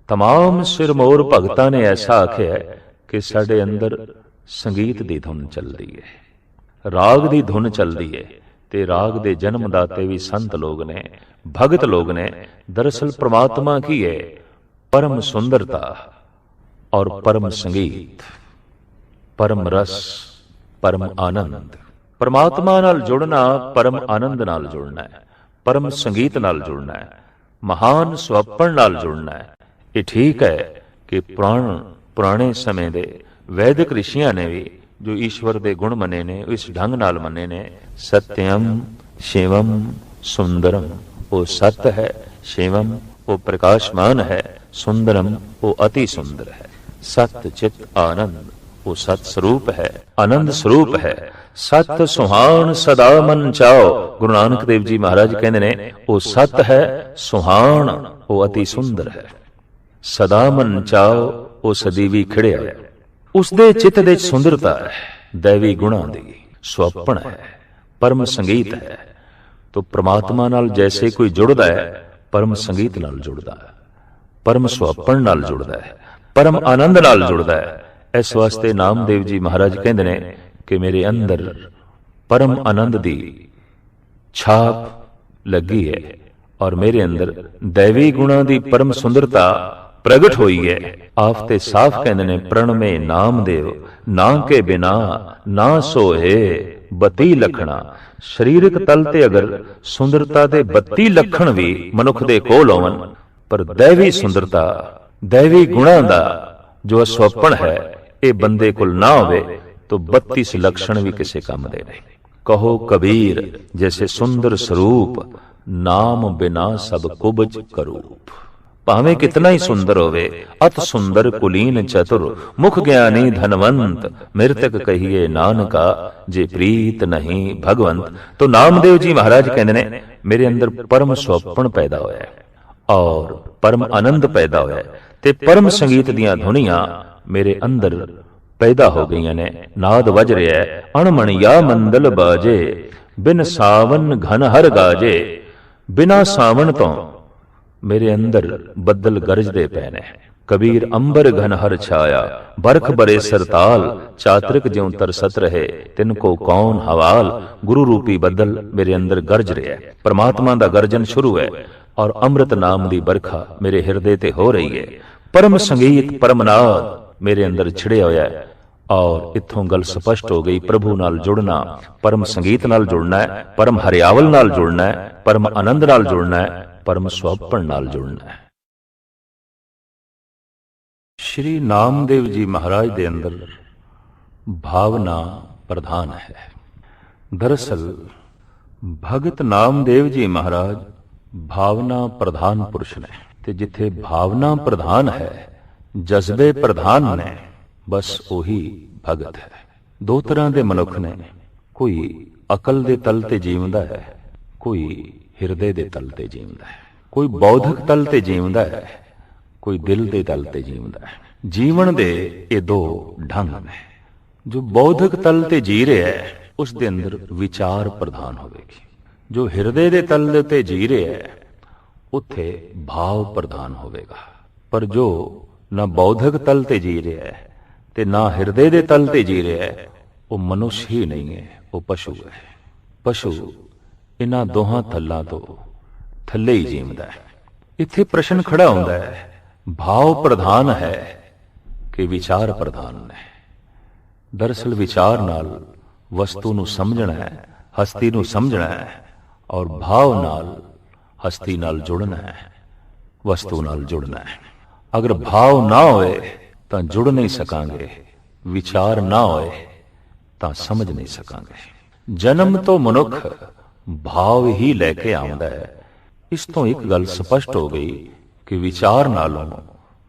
तमाम ਸਿਰਮੌਰ ਭਗਤਾਂ ਨੇ ਐਸਾ ਆਖਿਆ ਕਿ ਸਾਡੇ ਅੰਦਰ ਸੰਗੀਤ ਦੀ ਧੁਨ ਚੱਲਦੀ ਹੈ, ਰਾਗ ਦੀ ਧੁਨ ਚੱਲਦੀ ਹੈ। ਤੇ ਰਾਗ ਦੇ ਜਨਮ ਦਾਤੇ ਵੀ ਸੰਤ ਲੋਕ ਨੇ, ਭਗਤ ਲੋਕ ਨੇ। ਦਰਅਸਲ ਪ੍ਰਮਾਤਮਾ ਕੀ ਹੈ? ਪਰਮ ਸੁੰਦਰਤਾ ਔਰ ਪਰਮ ਸੰਗੀਤ, ਪਰਮ ਰਸ, ਪਰਮ ਆਨੰਦ। ਪ੍ਰਮਾਤਮਾ ਨਾਲ ਜੁੜਨਾ ਪਰਮ ਆਨੰਦ ਨਾਲ ਜੁੜਨਾ ਹੈ, ਪਰਮ ਸੰਗੀਤ ਨਾਲ ਜੁੜਨਾ ਹੈ, ਮਹਾਨ ਸੁਅੱਪਣ ਨਾਲ ਜੁੜਨਾ ਹੈ। ਇਹ ਠੀਕ ਹੈ ਕਿ ਪੁਰਾਣੇ ਸਮੇਂ ਦੇ ਵੈਦਿਕ ਰਿਸ਼ੀਆਂ ਨੇ ਵੀ ਜੋ ਈਸ਼ਵਰ ਦੇ ਗੁਣ ਮੰਨੇ ਨੇ, ਇਸ ਢੰਗ ਨਾਲ ਮੰਨੇ ਨੇ। ਸਤਿਅਮ ਸ਼ਿਵਮ ਸੁੰਦਰਮ, ਉਹ ਸਤ ਹੈ, ਸ਼ਿਵਮ ਉਹ ਪ੍ਰਕਾਸ਼ਮਾਨ ਹੈ, ਸੁੰਦਰਮ ਉਹ ਅਤੀ ਸੁੰਦਰ ਹੈ। ਸਤ ਚਿਤ ਆਨੰਦ, ਉਹ ਸਤ ਸਰੂਪ ਹੈ, ਆਨੰਦ ਸਰੂਪ ਹੈ। ਸਤ ਸੁਹਾਣ ਸਦਾ ਮਨ ਚਾਓ। ਗੁਰੂ ਨਾਨਕ ਦੇਵ ਜੀ ਮਹਾਰਾਜ ਕਹਿੰਦੇ ਨੇ, ਉਹ ਸਤ ਹੈ, ਸੁਹਾਣ ਉਹ ਅਤੀ ਸੁੰਦਰ ਹੈ। ਸਦਾ ਮਨ ਚਾਓ, ਉਹ ਸਦੀ ਵੀ ਖਿੜਿਆ ਹੈ। ਉਸਦੇ ਚਿੱਤ ਦੇ ਸੁੰਦਰਤਾ ਹੈ, ਦੈਵੀ ਗੁਣਾਂ ਦੀ, ਸੁਅੱਪਣ ਹੈ, ਪਰਮ ਸੰਗੀਤ ਹੈ। ਤੋ ਪ੍ਰਮਾਤਮਾ ਨਾਲ ਜੈਸੇ ਕੋਈ ਜੁੜਦਾ ਹੈ, ਪਰਮ ਸੰਗੀਤ ਨਾਲ ਜੁੜਦਾ ਹੈ। परम सुहापण नाल जुड़दा है, परम आनंद नाल जुड़दा है। इस वास्ते नामदेव जी महाराज कहंदे ने कि मेरे अंदर परम आनंद दी छाप लगी है और मेरे अंदर दैवी गुणा दी परम सुंदरता प्रगट होई है। आप ते साफ कहंदे ने प्रणमे नामदेव ना के बिना ना सोहे 32 लखणा। शरीरक तल ते अगर सुंदरता दे 32 लखण भी मनुख दे कोल होवन, पर दैवी सुंदरता दैवी गुणा दा जो असवपन है ये बंदे कोल ना होवे तो 32 लक्षण भी किसे काम दे नहीं। कहो कबीर जैसे सुंदर स्वरूप नाम बिना सब कुबज करूप। भावें कितना ही सुंदर होवे, अत सुंदर कुलीन चतुर मुख ज्ञानी धनवंत, मृतक कहिए नानका जे प्रीत नहीं भगवंत। तो नामदेव जी महाराज कहते ने मेरे अंदर परम सुहपण पैदा होया है और परम आनंद पैदा होया है ते परम संगीत दियां धुनियां मेरे अंदर पैदा हो गई ने। नाद वज रहा है अणमणिया मंदल बाजे, बिन सावन घन हर गाजे। बिना सावन तो मेरे अंदर बदल गरजदे पै ने। कबीर अंबर घन हर छाया, बरख बरे सरताल, चातरिक ज्यों तरसत रहे तिनको कौन हवाल। गुरु रूपी बदल मेरे अंदर गरज रहा है, परमात्मा दा गर्जन शुरू है और अमृत नाम दी बरखा मेरे हिरदे ते हो रही है। परम संगीत परम नाद मेरे अंदर छिड़िया होया है और इत्थों गल स्पष्ट हो गई, प्रभु नाल जुड़ना, परम संगीत नाल जुड़ना है, परम हरियावल नाल जुड़ना है, परम आनंद नाल जुड़ना है, परम सुहपण नाल जुड़ना है। श्री नामदेव जी महाराज दे अंदर भावना प्रधान है। दरअसल भगत नामदेव जी महाराज भावना प्रधान पुरुष ने, ते जिथे भावना प्रधान है, जज्बे प्रधान ने, बस ओही भगत है। दो तरह के मनुख ने, कोई अकल दे तल ते जीवदा है, कोई हिरदे दे तल ते जीवदा है। कोई बौद्धिक तल ते जीवदा है, कोई दिल दे तल ते जीवदा है। जीवन दे ये दो ढंग ने। जो बौद्धिक तल ते जी रहा है उस दे अंदर विचार प्रधान होवेगी। जो हिरदे दे तल ते जी रहा है उत्थे भाव प्रधान होवेगा। पर जो ना बौद्धिक तल ते जी रहा है ते ना हिरदे दे तल ते जी रहा है, वो मनुष्य ही नहीं है, वो पशु है। पशु इन्हां दोहां थल्लां तो थल्ले ही जीवदा है। इत्थे प्रश्न खड़ा होंदा है, भाव प्रधान है कि विचार प्रधान है। दरअसल विचार नाल वस्तु नूं समझना है, हस्ती नूं समझना है, और भाव नाल हस्ती नाल जुड़ना है, वस्तु नाल जुड़ना है। अगर भाव ना होए तां जुड़ नहीं सकांगे, विचार ना होए तां समझ नहीं सकांगे। जन्म तो मनुख भाव ही लैके आउंदा है। इस तो एक गल स्पष्ट हो गई कि विचार नालों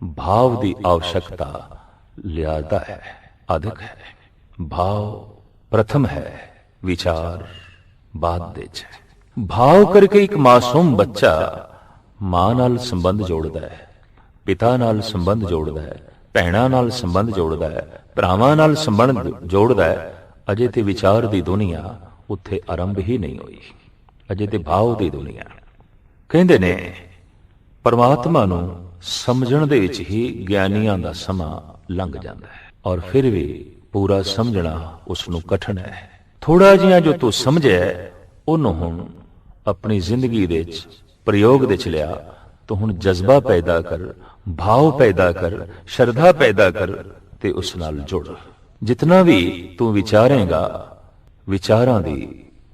भाव की आवश्यकता ज्यादा है, अधिक है। भाव प्रथम है, विचार बाद दे है। भाव करके एक मासूम बच्चा मां नाल संबंध जोड़दा है, पिता नाल संबंध जोड़दा है, भैणां नाल संबंध जोड़दा है, भरावां नाल संबंध जोड़दा है। अजे ते विचार दी दुनिया उत्थे आरंभ ही नहीं हुई, अजे ते भाव दी दुनिया। कहंदे ने परमात्मा नूं समझण दे विच ही ज्ञानियां दा समां लंघ जांदा है, और फिर भी पूरा समझना उसनूं कठिन है। थोड़ा जिहा जो तू समझे उहनूं हुण अपनी जिंदगी दे विच प्रयोग दे च लिया, तो हुण जज्बा पैदा कर, भाव पैदा कर, श्रद्धा पैदा कर ते उस नाल जुड़। जितना भी तू विचारेगा, विचारां दी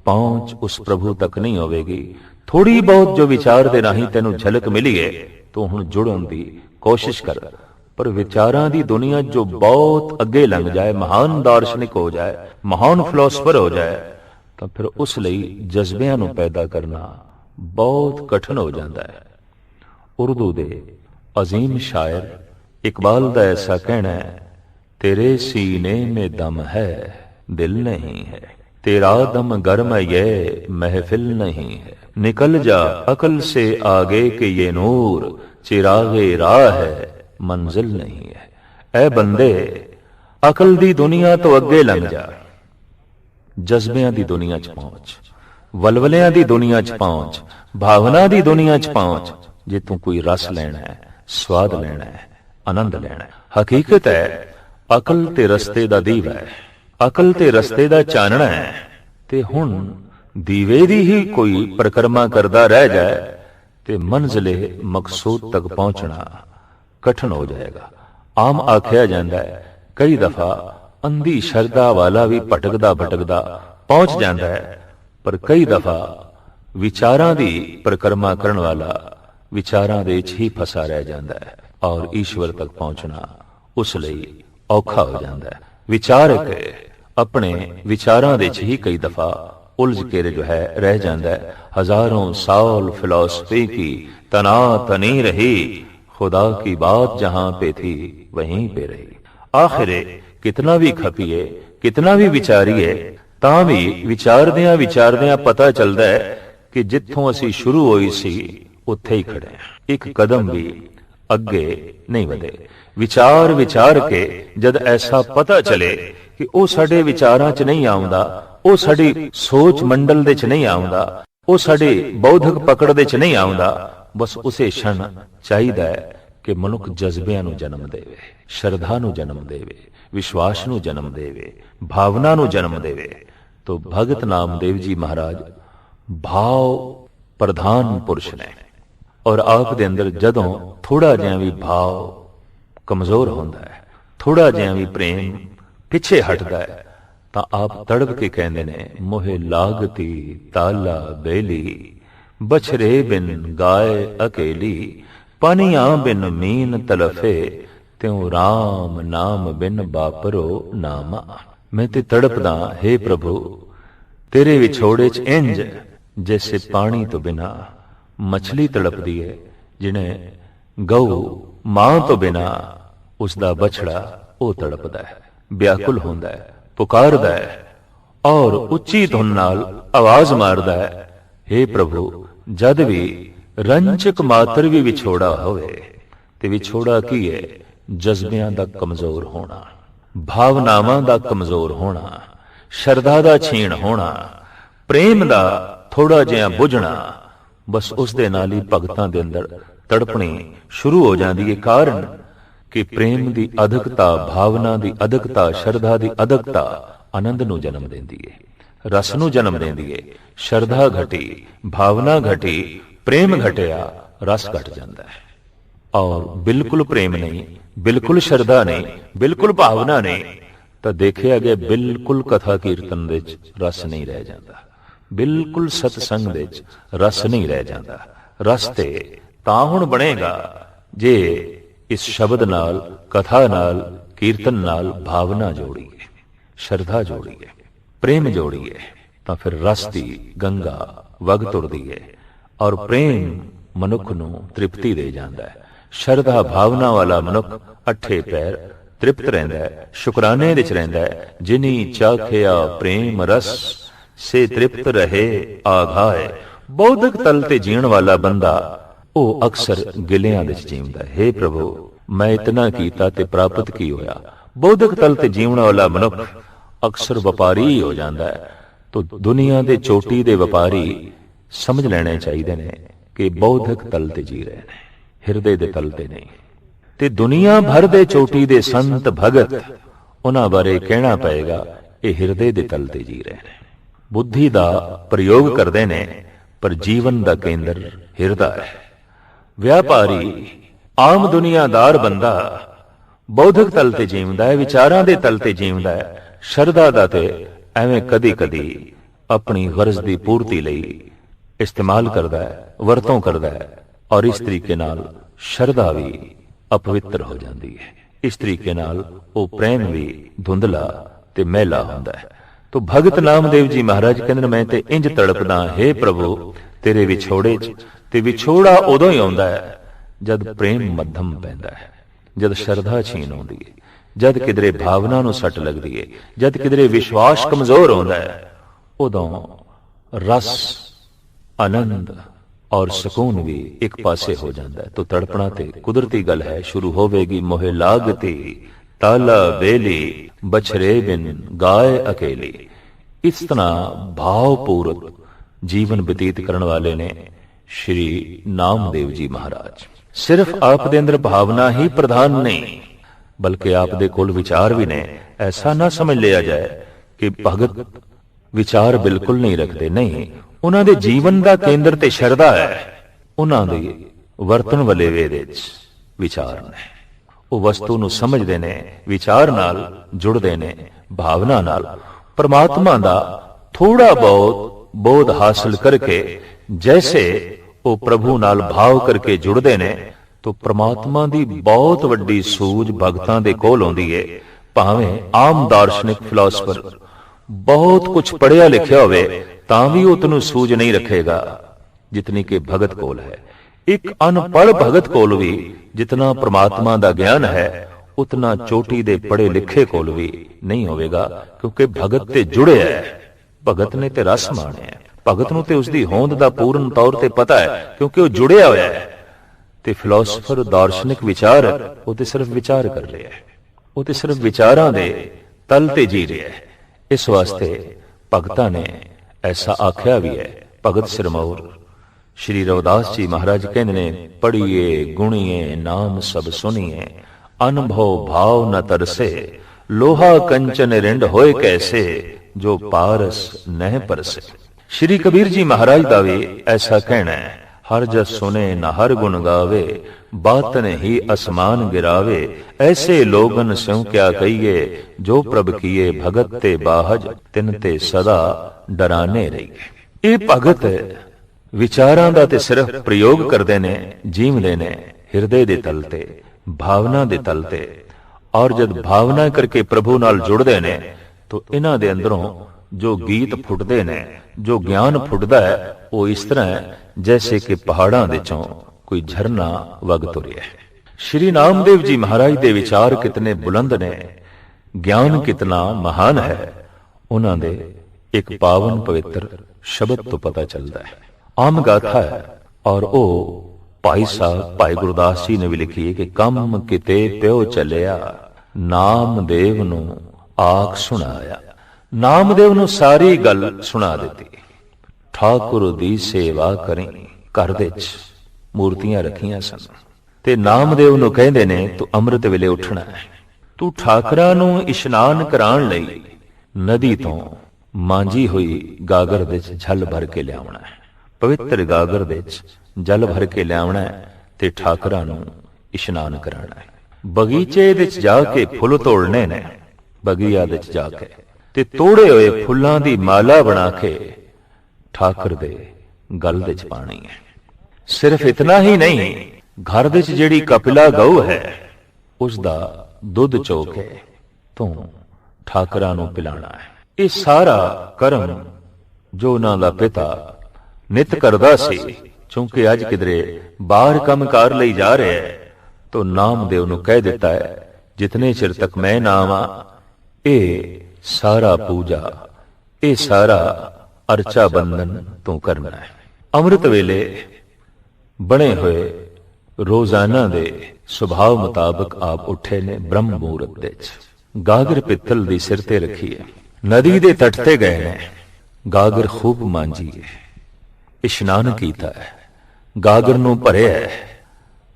पहुंच उस प्रभु तक नहीं होवेगी। थोड़ी बहुत जो विचार दे राही तेनू झलक मिली है, तो हुण जुड़न दी कोशिश कर। पर विचारां दी दुनिया जो बहुत अगे लंघ जाए, महान दार्शनिक हो जाए, महान फिलोसफर हो जाए, तो फिर उस लई जज्बियां नू पैदा करना बहुत कठिन हो जाता है। उर्दू दे अजीम शायर इकबाल दा ऐसा कहना है, तेरे सीने में दम है दिल नहीं है, तेरा दम गर्म ये महफिल नहीं है, निकल जा अकल से आगे के ये नूर, चिरागे राह है मंजिल नहीं है। ऐ बंदे अकल दी दुनिया तो अगे लंघ जा, जज्बियां दी दुनिया च पहुंच, वलवलियां दी दुनिया च पहुंच, भावना दी दुनिया च पहुंच। जे तू कोई रस लेना है, ਸਵਾਦ ਲੈਣਾ ਹੈ, ਆਨੰਦ ਲੈਣਾ ਹੈ। ਹਕੀਕਤ ਹੈ ਅਕਲ ਤੇ ਰਸਤੇ ਦਾ ਦੀਵਾ ਹੈ, ਅਕਲ ਤੇ ਰਸਤੇ ਦਾ ਚਾਨਣਾ ਹੈ। ਤੇ ਹੁਣ ਦੀਵੇ ਦੀ ਹੀ ਕੋਈ ਪਰਿਕਰਮਾ ਕਰਦਾ ਰਹਿ ਜਾਏ ਤੇ ਮੰਜ਼ਿਲੇ ਮਕਸੂਦ ਤੱਕ ਪਹੁੰਚਣਾ ਕਠਿਨ ਹੋ ਜਾਏਗਾ। ਆਮ ਆਖਿਆ ਜਾਂਦਾ ਹੈ ਕਈ ਦਫਾ ਅੰਧੀ ਸ਼ਰਧਾ ਵਾਲਾ ਵੀ ਭਟਕਦਾ ਭਟਕਦਾ ਪਹੁੰਚ ਜਾਂਦਾ ਹੈ, ਪਰ ਕਈ ਦਫਾ ਵਿਚਾਰਾਂ ਦੀ ਪਰਿਕਰਮਾ ਕਰਨ ਵਾਲਾ ਵਿਚਾਰਾਂ ਦੇ ਵਿੱਚ ਹੀ ਫਸਾ ਰਹਿ ਜਾਂਦਾ ਹੈ ਔਰ ਈਸ਼ਵਰ ਤੱਕ ਪਹੁੰਚਣਾ ਉਸ ਲਈ ਔਖਾ ਹੋ ਜਾਂਦਾ ਹੈ। ਵਿਚਾਰਕ ਆਪਣੇ ਵਿਚਾਰਾਂ ਦੇ ਵਿੱਚ ਹੀ ਕਈ ਦਫਾ ਉਲਝ ਕੇ ਜੋ ਹੈ ਰਹਿ ਜਾਂਦਾ ਹੈ। ਹਜ਼ਾरों साल फिलॉसफी की तना तनी रही, खुदा की बात जहां पे थी वहीं पे रही। आखिर कितना भी खपीए, कितना भी विचारीए, ਤਾਂ ਵੀ ਵਿਚਾਰਦਿਆਂ ਵਿਚਾਰਦਿਆਂ ਪਤਾ ਚੱਲਦਾ ਹੈ ਕਿ ਜਿੱਥੋਂ ਅਸੀਂ ਸ਼ੁਰੂ ਹੋਈ ਸੀ ਉੱਥੇ ਹੀ ਖੜੇ ਹਾਂ, ਇੱਕ ਕਦਮ ਵੀ ਅੱਗੇ ਨਹੀਂ ਵਧੇ। ਵਿਚਾਰ ਵਿਚਾਰ ਕੇ ਜਦ ਐਸਾ ਪਤਾ ਚਲੇ ਕਿ ਉਹ ਸਾਡੇ ਵਿਚਾਰਾਂ 'ਚ ਨਹੀਂ ਆਉਂਦਾ, ਉਹ ਸਾਡੀ ਸੋਚ ਮੰਡਲ ਦੇ 'ਚ ਨਹੀਂ ਆਉਂਦਾ, ਉਹ ਸਾਡੀ ਬੌਧਿਕ ਪਕੜ ਦੇ 'ਚ ਨਹੀਂ ਆਉਂਦਾ, ਬਸ ਉਸੇ ਛਣ ਚਾਹੀਦਾ ਹੈ ਕਿ ਮਨੁੱਖ ਜਜ਼ਬਿਆਂ ਨੂੰ ਜਨਮ ਦੇਵੇ, ਸ਼ਰਧਾ ਨੂੰ ਜਨਮ ਦੇਵੇ, ਵਿਸ਼ਵਾਸ ਨੂੰ ਜਨਮ ਦੇਵੇ, ਭਾਵਨਾ ਨੂੰ ਜਨਮ ਦੇਵੇ। तो भगत नामदेव जी महाराज भाव प्रधान पुरुष ने और आप दे अंदर जदों थोड़ा जिहा भी भाव कमजोर होंदा है, थोड़ा जिहा भी प्रेम पिछे हटदा है तां आप तड़प के कहंदे ने मोहे लागती ताला बेली, बछरे बिन गाय अकेली, पानियां बिन मीन तलफे, त्यों राम नाम बिन बापरो नामा। मैं ते तड़पदा हे प्रभु तेरे विछोड़े च इंज जैसे पानी तो बिना मछली तड़पदी है, जिन्हें गऊ मां तो बिना उसदा बछड़ा ओ तड़पदा है, व्याकुल होंदा है, पुकारदा है और उच्ची धुन नाल आवाज मारदा है, हे प्रभु जद भी रंचक मात्र भी विछोड़ा होवे ते विछोड़ा की है जज्बियां दा कमजोर होना, भावनावां दा कमजोर होना, शरधा दा छीण होना, प्रेम दा थोड़ा जिहा बुझना, बस उस दे नाल ही भगतां दे अंदर तड़पणी शुरू हो जांदी है। कारण कि प्रेम दी अधकता, भावना दी अधकता, शरधा दी अधकता आनंद नूं जन्म देंदी है, रस नूं जन्म देंदी है। शरधा घटी, भावना घटी, प्रेम घटिया, रस घट जांदा है। और बिल्कुल प्रेम नहीं, बिल्कुल शरधा नहीं, बिल्कुल भावना नहीं, तो देखिया गया बिल्कुल कथा कीर्तन दे रस नहीं रह जाता, बिल्कुल सतसंग दे रस नहीं रह जाता। रस ते तां हुण बनेगा जे इस शब्द नाल, कथा नाल, कीर्तन नाल भावना जोड़ीए, शरधा जोड़ीए, प्रेम जोड़ीए, तां फिर रस दी गंगा वग तुरदी है और प्रेम मनुख नूं तृप्ति दे जांदा है। शरधा भावना वाला मनुख अठे पैर तृप्त रहिंदा है, शुकराने विच रहिंदा है। जिनी चाखिया प्रेम रस से तृप्त रहे आघाए। बौद्धिक तल ते जीण वाला बंदा ओ अक्सर गिलियां विच जींदा है। हे प्रभु मैं इतना कीता ते प्राप्त की होया। बौद्धिक तल ते जीवण वाला मनुख अक्सर व्यापारी ही हो जांदा है। तो दुनिया दे चोटी दे व्यापारी समझ लेने चाहिए ने कि बौद्धिक तल ते जी रहे ने, हिरदे दे तल ते नहीं। ते दुनिया भर दे चोटी दे संत भगत उन्हां बारे कहना पएगा ये हिरदे दे तल ते जी रहे ने, बुद्धि दा प्रयोग करदे ने पर जीवन दा केंद्र हिरदा है। व्यापारी आम दुनियादार बंदा बौद्धिक तल ते जीवदा है, विचारां दे तल ते जीवदा है। शरधा दा ते एवें कदी कदी अपनी गरज दी पूर्ति लई इस्तेमाल करदा है, वरतों करदा है और इस तरीके नाल शरधा भी अपवित्र हो जाती है। इस तरीके नाल वो प्रेम भी धुंधला ते मैला होंदा है। तो भगत नामदेव जी महाराज कहंदे मैं ते इंज तड़पदा हे प्रभु तेरे विछोड़े च। ते विछोड़ा उदों ही आउंदा है जद प्रेम मध्यम पैंदा है, जद शरधा छीन आउंदी है, जद किधरे भावना नूं सट लगदी है, जद किधरे विश्वास कमजोर होंदा है, उदों रस आनंद और सुकून भी एक पासे हो जाता है। तो तड़पना ते कुदरती गल है। शुरू होवेगी मोहे लागती ताला बेली, बछरे बिन गाय अकेली। इस तरह भावपूर्वक जीवन व्यतीत करने वाले ने श्री नामदेव जी महाराज। ਸਿਰਫ ਆਪ ਦੇ ਅੰਦਰ ਭਾਵਨਾ ਹੀ ਪ੍ਰਧਾਨ ਨਹੀਂ, ਬਲਕਿ ਆਪ ਦੇ ਕੋਲ ਵਿਚਾਰ ਵੀ ਨੇ। ਐਸਾ ਨਾ ਸਮਝ ਲਿਆ ਜਾਏ ਕਿ ਭਗਤ ਵਿਚਾਰ ਬਿਲਕੁਲ ਨਹੀਂ ਰੱਖਦੇ, ਨਹੀਂ, ਉਹਨਾਂ ਦੇ ਜੀਵਨ ਦਾ ਕੇਂਦਰ ਤੇ ਸ਼ਰਧਾ ਹੈ। ਉਹਨਾਂ ਦੇ ਵਰਤਨ ਵਾਲੇ ਵੇਦ ਵਿੱਚ ਵਿਚਾਰ ਨੇ। ਉਹ ਵਸਤੂ ਨੂੰ ਸਮਝਦੇ ਨੇ, ਵਿਚਾਰ ਨਾਲ ਜੁੜਦੇ ਨੇ, ਭਾਵਨਾ ਨਾਲ ਪਰਮਾਤਮਾ ਦਾ ਥੋੜਾ ਬਹੁਤ ਬੋਧ ਹਾਸਲ ਕਰਕੇ ਜੈਸੇ ਉਹ ਪ੍ਰਭੂ ਨਾਲ ਭਾਵ ਕਰਕੇ ਜੁੜਦੇ ਨੇ ਤਾਂ ਪ੍ਰਮਾਤਮਾ ਦੀ ਬਹੁਤ ਵੱਡੀ ਸੂਝ ਭਗਤਾਂ ਦੇ ਕੋਲ ਆਉਂਦੀ ਏ। ਭਾਵੇਂ ਆਮ ਦਾਰਸ਼ਨਿਕ ਫਿਲਾਸਫਰ ਬਹੁਤ ਕੁਝ ਪੜ੍ਹਿਆ ਲਿਖਿਆ ਹੋਵੇ ਤਾਂ ਵੀ ਉਤਨੂੰ ਸੂਝ ਨਹੀਂ ਰੱਖੇਗਾ ਜਿਤਨੀ ਕਿ ਭਗਤ ਕੋਲ ਹੈ। ਇੱਕ ਅਨਪੜ੍ਹ ਭਗਤ ਕੋਲ ਵੀ ਜਿਤਨਾ ਪ੍ਰਮਾਤਮਾ ਦਾ ਗਿਆਨ ਹੈ ਉਤਨਾ ਚੋਟੀ ਦੇ ਪੜ੍ਹੇ ਲਿਖੇ ਕੋਲ ਵੀ ਨਹੀਂ ਹੋਵੇਗਾ, ਕਿਉਂਕਿ ਭਗਤ ਤੇ ਜੁੜਿਆ ਹੈ, ਭਗਤ ਨੇ ਤੇ ਰਸ ਮਾਣਿਆ, ਭਗਤ ਨੂੰ ਤੇ ਉਸਦੀ ਹੋਂਦ ਦਾ ਪੂਰਨ ਤੌਰ ਤੇ ਪਤਾ ਹੈ ਕਿਉਂਕਿ ਉਹ ਜੁੜਿਆ ਹੋਇਆ ਹੈ। ਤੇ ਫਿਲਾਸਫਰ ਦਾਰਸ਼ਨਿਕ ਵਿਚਾਰ ਉਹ ਤੇ ਸਿਰਫ ਵਿਚਾਰ ਕਰ ਰਿਹਾ ਹੈ, ਉਹ ਤੇ ਸਿਰਫ ਵਿਚਾਰਾਂ ਦੇ ਤਲ ਤੇ ਜੀ ਰਿਹਾ ਹੈ। ਇਸ ਵਾਸਤੇ ਭਗਤਾਂ ਨੇ ਐਸਾ ਆਖਿਆ ਵੀ ਹੈ। ਭਗਤ ਸਿਰਮੌਰ ਸ਼੍ਰੀ ਰਵਿਦਾਸ ਜੀ ਮਹਾਰਾਜ ਕਹਿੰਦੇ ਨੇ, ਪੜ੍ਹੀਏ ਗੁਣੀਏ ਨਾਮ ਸਭ ਸੁਣੀਏ, ਅਨਭਉ ਭਾਵ ਨ ਤਰਸੇ, ਲੋਹਾ ਕੰਚਨ ਰਿੰਡ ਹੋਏ ਕੈਸੇ, ਜੋ ਪਾਰਸ ਨਹਿ ਪਰਸੇ। ਸ਼੍ਰੀ ਕਬੀਰ ਜੀ ਮਹਾਰਾਜ ਦਾ ਵੀ ਐਸਾ ਕਹਿਣਾ ਹੈ, ਹਰ ਜਸ ਸੁਨੇ ਨ ਹਰ ਗੁਣ ਗਾਵੇ, ਬਾਤਨ ਹੀ ਅਸਮਾਨ ਗਿਰਾਵੇ, ਐਸੇ ਲੋਗਨ ਸਿਉ ਕਿਆ ਕਹੀਏ, ਜੋ ਪ੍ਰਭ ਕੀਏ ਭਗਤ ਤੇ ਬਾਹਜ, ਤਿਨ ਤੇ ਸਦਾ ਡਰਾਨੇ ਰਹੀਏ। ਇਹ ਭਗਤ ਵਿਚਾਰਾਂ ਦਾ ਤੇ ਸਿਰਫ ਪ੍ਰਯੋਗ ਕਰਦੇ ਨੇ, ਜੀਵਦੇ ਨੇ ਹਿਰਦੇ ਦੇ ਤਲ ਤੇ, ਭਾਵਨਾ ਦੇ ਤਲ ਤੇ। ਔਰ ਜਦ ਭਾਵਨਾ ਕਰਕੇ ਪ੍ਰਭੂ ਨਾਲ ਜੁੜਦੇ ਨੇ ਤਾਂ ਇਹਨਾਂ ਦੇ ਅੰਦਰੋਂ ਜੋ ਗੀਤ ਫੁੱਟਦੇ ਨੇ, ਜੋ ਗਿਆਨ ਫੁੱਟਦਾ ਹੈ, ਉਹ ਇਸ ਤਰ੍ਹਾਂ ਹੈ ਜੈਸੇ ਕਿ ਪਹਾੜਾਂ ਦੇ ਚੋਂ ਕੋਈ ਝਰਨਾ ਵਗ ਤੁਰਿਆ ਹੈ। ਸ਼੍ਰੀ ਨਾਮਦੇਵ ਜੀ ਮਹਾਰਾਜ ਦੇ ਵਿਚਾਰ ਕਿਤਨੇ ਬੁਲੰਦ ਨੇ, ਗਿਆਨ ਕਿਤਨਾ ਮਹਾਨ ਹੈ, ਉਹਨਾਂ ਦੇ ਇੱਕ ਪਾਵਨ ਪਵਿੱਤਰ ਸ਼ਬਦ ਤੋਂ ਪਤਾ ਚੱਲਦਾ ਹੈ। ਆਮ ਗਾਥਾ ਹੈ ਔਰ ਉਹ ਭਾਈ ਸਾਹਿਬ ਭਾਈ ਗੁਰਦਾਸ ਜੀ ਨੇ ਵੀ ਲਿਖੀ ਹੈ ਕਿ ਕੰਮ ਕਿਤੇ ਪਿਓ ਚੱਲਿਆ, ਨਾਮਦੇਵ ਨੂੰ ਆਖ ਸੁਣਾਇਆ। ਨਾਮਦੇਵ ਨੂੰ ਸਾਰੀ ਗੱਲ ਸੁਣਾ ਦਿੱਤੀ। ਠਾਕੁਰ ਦੀ ਸੇਵਾ ਕਰੀ, ਘਰ ਦੇ ਵਿੱਚ ਮੂਰਤੀਆਂ ਰੱਖੀਆਂ ਸਨ ਤੇ ਨਾਮਦੇਵ ਨੂੰ ਕਹਿੰਦੇ ਨੇ ਤੂੰ ਅੰਮ੍ਰਿਤ ਵੇਲੇ ਉੱਠਣਾ ਹੈ, ਤੂੰ ਠਾਕਰਾਂ ਨੂੰ ਇਸ਼ਨਾਨ ਕਰਾਉਣ ਲਈ ਨਦੀ ਤੋਂ ਮਾਂਜੀ ਹੋਈ ਗਾਗਰ ਦੇ ਵਿੱਚ ਜਲ ਭਰ ਕੇ ਲਿਆਉਣਾ ਹੈ, ਪਵਿੱਤਰ ਗਾਗਰ ਦੇ ਵਿੱਚ ਜਲ ਭਰ ਕੇ ਲਿਆਉਣਾ ਹੈ ਤੇ ਠਾਕਰਾਂ ਨੂੰ ਇਸ਼ਨਾਨ ਕਰਾਉਣਾ ਹੈ। ਬਗੀਚੇ ਦੇ ਵਿੱਚ ਜਾ ਕੇ ਫੁੱਲ ਤੋੜਨੇ ਨੇ, ਬਗੀਆ ਦੇ ਵਿੱਚ ਜਾ ਕੇ ਤੇ ਤੋੜੇ ਹੋਏ ਫੁੱਲਾਂ ਦੀ ਮਾਲਾ ਬਣਾ ਕੇ ਠਾਕਰ ਦੇ ਗਲ ਦੇ ਵਿੱਚ ਪਾਣੀ ਹੈ। ਸਿਰਫ ਇਤਨਾ ਹੀ ਨਹੀਂ, ਘਰ ਦੇ ਵਿੱਚ ਜਿਹੜੀ ਕਪਿਲਾ ਗਊ ਹੈ ਉਸ ਦਾ ਦੁੱਧ ਚੋ ਕੇ ਤੂੰ ਠਾਕਰਾਂ ਨੂੰ ਪਿਲਾਣਾ ਹੈ। ਇਹ ਸਾਰਾ ਕਰਮ ਜੋ ਉਹਨਾਂ ਦਾ ਪਿਤਾ ਨਿਤ ਕਰਦਾ ਸੀ, ਕਿਉਂਕਿ ਅੱਜ ਕਿਧਰੇ ਬਾਹਰ ਕੰਮਕਾਰ ਲਈ ਜਾ ਰਿਹਾ ਹੈ ਤਾਂ ਨਾਮਦੇਵ ਨੂੰ ਕਹਿ ਦਿੱਤਾ ਹੈ ਜਿਤਨੇ ਚਿਰ ਤੱਕ ਮੈਂ ਨਾ ਆਵਾਂ ਇਹ ਸਾਰਾ ਪੂਜਾ, ਇਹ ਸਾਰਾ ਅਰਚਾ ਬੰਧਨ ਤੂੰ ਕਰਨਾ ਹੈ। ਅੰਮ੍ਰਿਤ ਵੇਲੇ ਬਣੇ ਹੋਏ ਰੋਜ਼ਾਨਾ ਦੇ ਸੁਭਾਅ ਮੁਤਾਬਕ ਆਪ ਉੱਠੇ ਨੇ ਬ੍ਰਹਮ ਮਹੂਰਤ ਦੇ ਵਿੱਚ, ਗਾਗਰ ਪਿੱਤਲ ਦੀ ਸਿਰ ਤੇ ਰੱਖੀ ਹੈ, ਨਦੀ ਦੇ ਤੱਟ ਤੇ ਗਏ ਨੇ, ਗਾਗਰ ਖੂਬ ਮਾਂਜੀ ਹੈ, ਇਸ਼ਨਾਨ ਕੀਤਾ ਹੈ, ਗਾਗਰ ਨੂੰ ਭਰਿਆ ਹੈ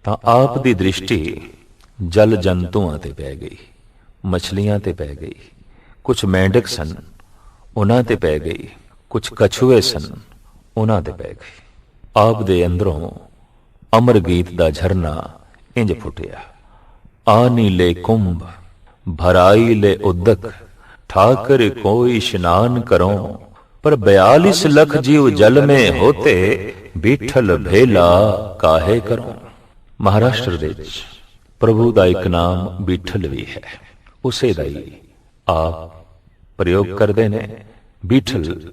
ਤਾਂ ਆਪ ਦੀ ਦ੍ਰਿਸ਼ਟੀ ਜਲ ਜੰਤੂਆਂ ਤੇ ਪੈ ਗਈ, ਮਛਲੀਆਂ ਤੇ ਪੈ ਗਈ, ਕੁਝ ਮੇਂਢਕ ਸਨ ਉਹਨਾਂ ਤੇ ਪੈ ਗਈ, ਕੁਝ ਕਛੂਏ ਸਨ ਉਹਨਾਂ ਤੇ ਪੈ ਗਈ। ਆਪ ਦੇ ਅੰਦਰੋਂ ਅਮਰ ਗੀਤ ਦਾ ਝਰਨਾ ਇੰਜ ਫੁੱਟਿਆ, ਆਨੀ ਲੈ ਕੁੰਭ ਭਰਾਈ ਲੈ ਉਦਕ, ਠਾਕਰ ਕੋਈ ਇਸ਼ਨਾਨ ਕਰੋ, ਪਰ 42 ਲੱਖ ਜੀਵ ਜਲ में होते, ਬਿਠਲ ਭੇਲਾ ਕਾਹੇ ਕਰੋ। ਮਹਾਰਾਸ਼ਟਰ ਦੇ ਵਿੱਚ ਪ੍ਰਭੂ ਦਾ ਇੱਕ ਨਾਮ ਬਿਠਲ ਵੀ ਹੈ, ਉਸੇ ਦਾ ਹੀ ਆਪ ਪ੍ਰਯੋਗ ਕਰਦੇ ਨੇ। ਬਿਠਲ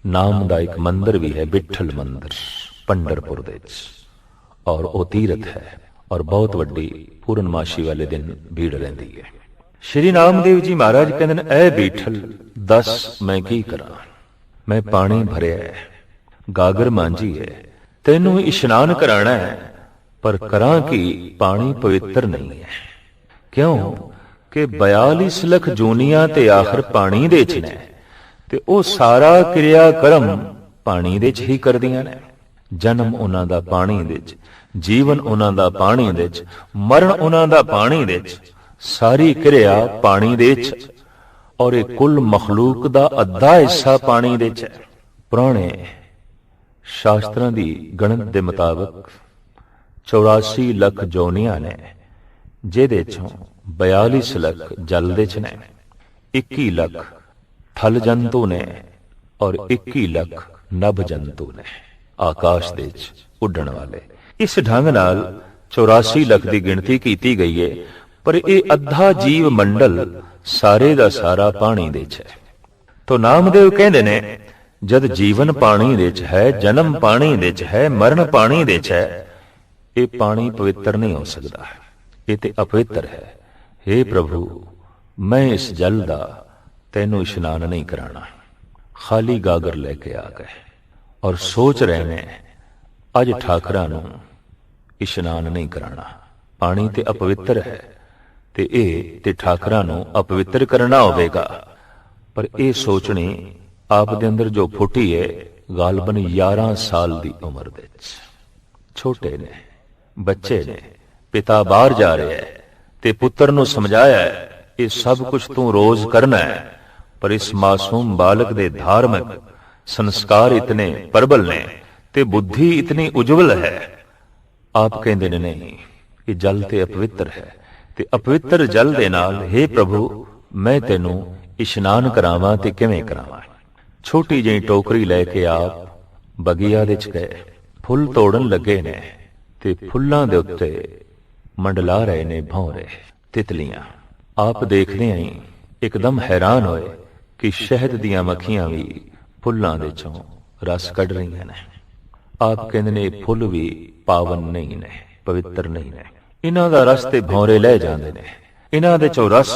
ਨਾਮ ਦਾ ਇੱਕ ਮੰਦਰ ਵੀ ਹੈ, ਬਿਠਲ ਮੰਦਰ ਪੰਡਰਪੁਰ ਦੇ ਵਿੱਚ, ਔਰ ਉਹ ਤੀਰਥ ਹੈ ਔਰ ਬਹੁਤ ਵੱਡੀ ਪੂਰਨਮਾਸ਼ੀ ਵਾਲੇ ਦਿਨ ਭੀੜ ਰਹਿੰਦੀ ਹੈ। ਸ਼੍ਰੀ ਨਾਮਦੇਵ ਜੀ ਮਹਾਰਾਜ ਕਹਿੰਦੇ ਨੇ, ਐ ਬਿਠਲ ਦੱਸ ਮੈਂ ਕੀ ਕਰਾਂ, ਮੈਂ ਪਾਣੀ ਭਰਿਆ ਹੈ, ਗਾਗਰ ਮਾਂਜੀ ਹੈ, ਤੈਨੂੰ ਇਸ਼ਨਾਨ ਕਰਾਣਾ ਹੈ, ਪਰ ਕਰਾਂ ਕਿ ਪਾਣੀ ਪਵਿੱਤਰ ਨਹੀਂ ਹੈ। ਕਿਉਂ ਕਿ 42 ਲੱਖ ਜੂਨੀਆਂ ਤੇ ਆਖਰ ਪਾਣੀ ਦੇ ਚ ਨੇ ਤੇ ਉਹ ਸਾਰਾ ਕਿਰਿਆ ਕਰਮ ਪਾਣੀ ਦੇ ਚ ਹੀ ਕਰਦੀਆਂ ਨੇ। ਜਨਮ ਉਹਨਾਂ ਦਾ ਪਾਣੀ ਦੇ ਚ, ਜੀਵਨ ਉਹਨਾਂ ਦਾ ਪਾਣੀ ਦੇ ਚ, ਮਰਨ ਉਹਨਾਂ ਦਾ ਪਾਣੀ ਦੇ ਚ, ਸਾਰੀ ਕਿਰਿਆ ਪਾਣੀ ਦੇ ਚ, ਔਰ ਇਹ ਕੁੱਲ ਮਖਲੂਕ ਦਾ ਅੱਧਾ ਹਿੱਸਾ ਪਾਣੀ ਦੇ ਚ ਹੈ। ਪੁਰਾਣੇ ਸ਼ਾਸਤਰਾਂ ਦੀ ਗਣਤ ਦੇ ਮੁਤਾਬਕ 84 ਲੱਖ ਜੋਨੀਆਂ ਨੇ, ਜਿਹਦੇ ਚੋਂ 42 ਲੱਖ ਜਲ ਦੇ ਚ ਨੇ, 21 ਲੱਖ ਥਲ ਜੰਤੂ ਨੇ, ਔਰ 21 ਲੱਖ ਨਭ ਜੰਤੂ ਨੇ, ਆਕਾਸ਼ ਦੇ ਚ ਉੱਡਣ ਵਾਲੇ। ਇਸ ਢੰਗ ਨਾਲ 84 ਲੱਖ ਦੀ ਗਿਣਤੀ ਕੀਤੀ ਗਈ ਹੈ, ਪਰ ਇਹ ਅੱਧਾ ਜੀਵ ਮੰਡਲ ਸਾਰੇ ਦਾ ਸਾਰਾ ਪਾਣੀ ਦੇ ਚ ਹੈ। ਤੋ ਨਾਮਦੇਵ ਕਹਿੰਦੇ ਨੇ, ਜਦ ਜੀਵਨ ਪਾਣੀ ਦੇ ਚ ਹੈ, ਜਨਮ ਪਾਣੀ ਦੇ ਚ ਹੈ, ਮਰਨ ਪਾਣੀ ਦੇ ਚ ਹੈ, ਇਹ ਪਾਣੀ ਪਵਿੱਤਰ ਨਹੀਂ ਹੋ ਸਕਦਾ, ਇਹ ਤੇ ਅਪਵਿੱਤਰ ਹੈ। हे ਪ੍ਰਭੂ, ਮੈਂ ਇਸ ਜਲ ਦਾ ਤੈਨੂੰ ਇਸ਼ਨਾਨ ਨਹੀਂ ਕਰਾਣਾ। ਖਾਲੀ ਗਾਗਰ ਲੈ ਕੇ ਆ ਗਏ ਔਰ ਸੋਚ ਰਹੇ ਨੇ ਅੱਜ ਠਾਕਰਾਂ ਨੂੰ ਇਸ਼ਨਾਨ ਨਹੀਂ ਕਰਾਣਾ, ਪਾਣੀ ਤੇ ਅਪਵਿੱਤਰ ਹੈ ਤੇ ਇਹ ਤੇ ਠਾਕਰਾਂ ਨੂੰ ਅਪਵਿੱਤਰ ਕਰਨਾ ਹੋਵੇਗਾ। ਪਰ ਇਹ ਸੋਚਣੀ ਆਪ ਦੇ ਅੰਦਰ ਜੋ ਫੁੱਟੀ ਹੈ, ਗਾਲਬਨ 11 ਸਾਲ ਦੀ ਉਮਰ ਦੇ ਵਿੱਚ। ਛੋਟੇ ਨੇ, ਬੱਚੇ ਨੇ, ਪਿਤਾ ਬਾਹਰ ਜਾ ਰਿਹਾ ਹੈ ਤੇ ਪੁੱਤਰ ਨੂੰ ਸਮਝਾਇਆ ਹੈ, ਇਹ ਸਭ ਕੁਝ ਤੂੰ ਰੋਜ਼ ਕਰਨਾ ਹੈ। ਪਰ ਇਸ ਮਾਸੂਮ ਬਾਲਕ ਦੇ ਧਾਰਮਿਕ ਸੰਸਕਾਰ ਇਤਨੇ ਪ੍ਰਬਲ ਨੇ ਤੇ ਬੁੱਧੀ ਇਤਨੀ ਉਜਵਲ ਹੈ। ਆਪ ਕਹਿੰਦੇ ਨੇ, ਨਹੀਂ, ਇਹ ਜਲ ਤੇ ਅਪਵਿੱਤਰ ਹੈ ਤੇ ਅਪਵਿੱਤਰ ਜਲ ਦੇ ਨਾਲ हे ਪ੍ਰਭੂ, ਮੈਂ ਤੈਨੂੰ ਇਸ਼ਨਾਨ ਕਰਾਵਾਂ ਤੇ ਕਿਵੇਂ ਕਰਾਵਾਂ। ਛੋਟੀ ਜਿਹੀ ਟੋਕਰੀ ਲੈ ਕੇ ਆਪ ਬਗੀਆ ਦੇ ਚ ਗਏ। ਫੁੱਲ ਤੋੜਨ ਲੱਗੇ ਨੇ ਤੇ ਫੁੱਲਾਂ ਦੇ ਉੱਤੇ ਮੰਡਲਾ ਰਹੇ ਨੇ ਭੌਰੇ, ਤਿਤਲੀਆਂ। ਆਪ ਦੇਖਦੇ ਆਂ ਇੱਕਦਮ ਹੈਰਾਨ ਹੋਏ ਕਿ ਸ਼ਹਿਦ ਦੀਆਂ ਮੱਖੀਆਂ ਵੀ ਫੁੱਲਾਂ ਦੇ ਚੋਂ ਰਸ ਕੱਢ ਰਹੀਆਂ ਨੇ। ਆਪ ਕਹਿੰਦੇ ਨੇ, ਇਹ ਫੁੱਲ ਵੀ ਪਾਵਨ ਨਹੀਂ ਨੇ, ਪਵਿੱਤਰ ਨਹੀਂ ਨੇ, ਇਹਨਾਂ ਦਾ ਰਸ ਤੇ ਭੌਰੇ ਲੈ ਜਾਂਦੇ ਨੇ, ਇਹਨਾਂ ਦੇ ਚੋਂ ਰਸ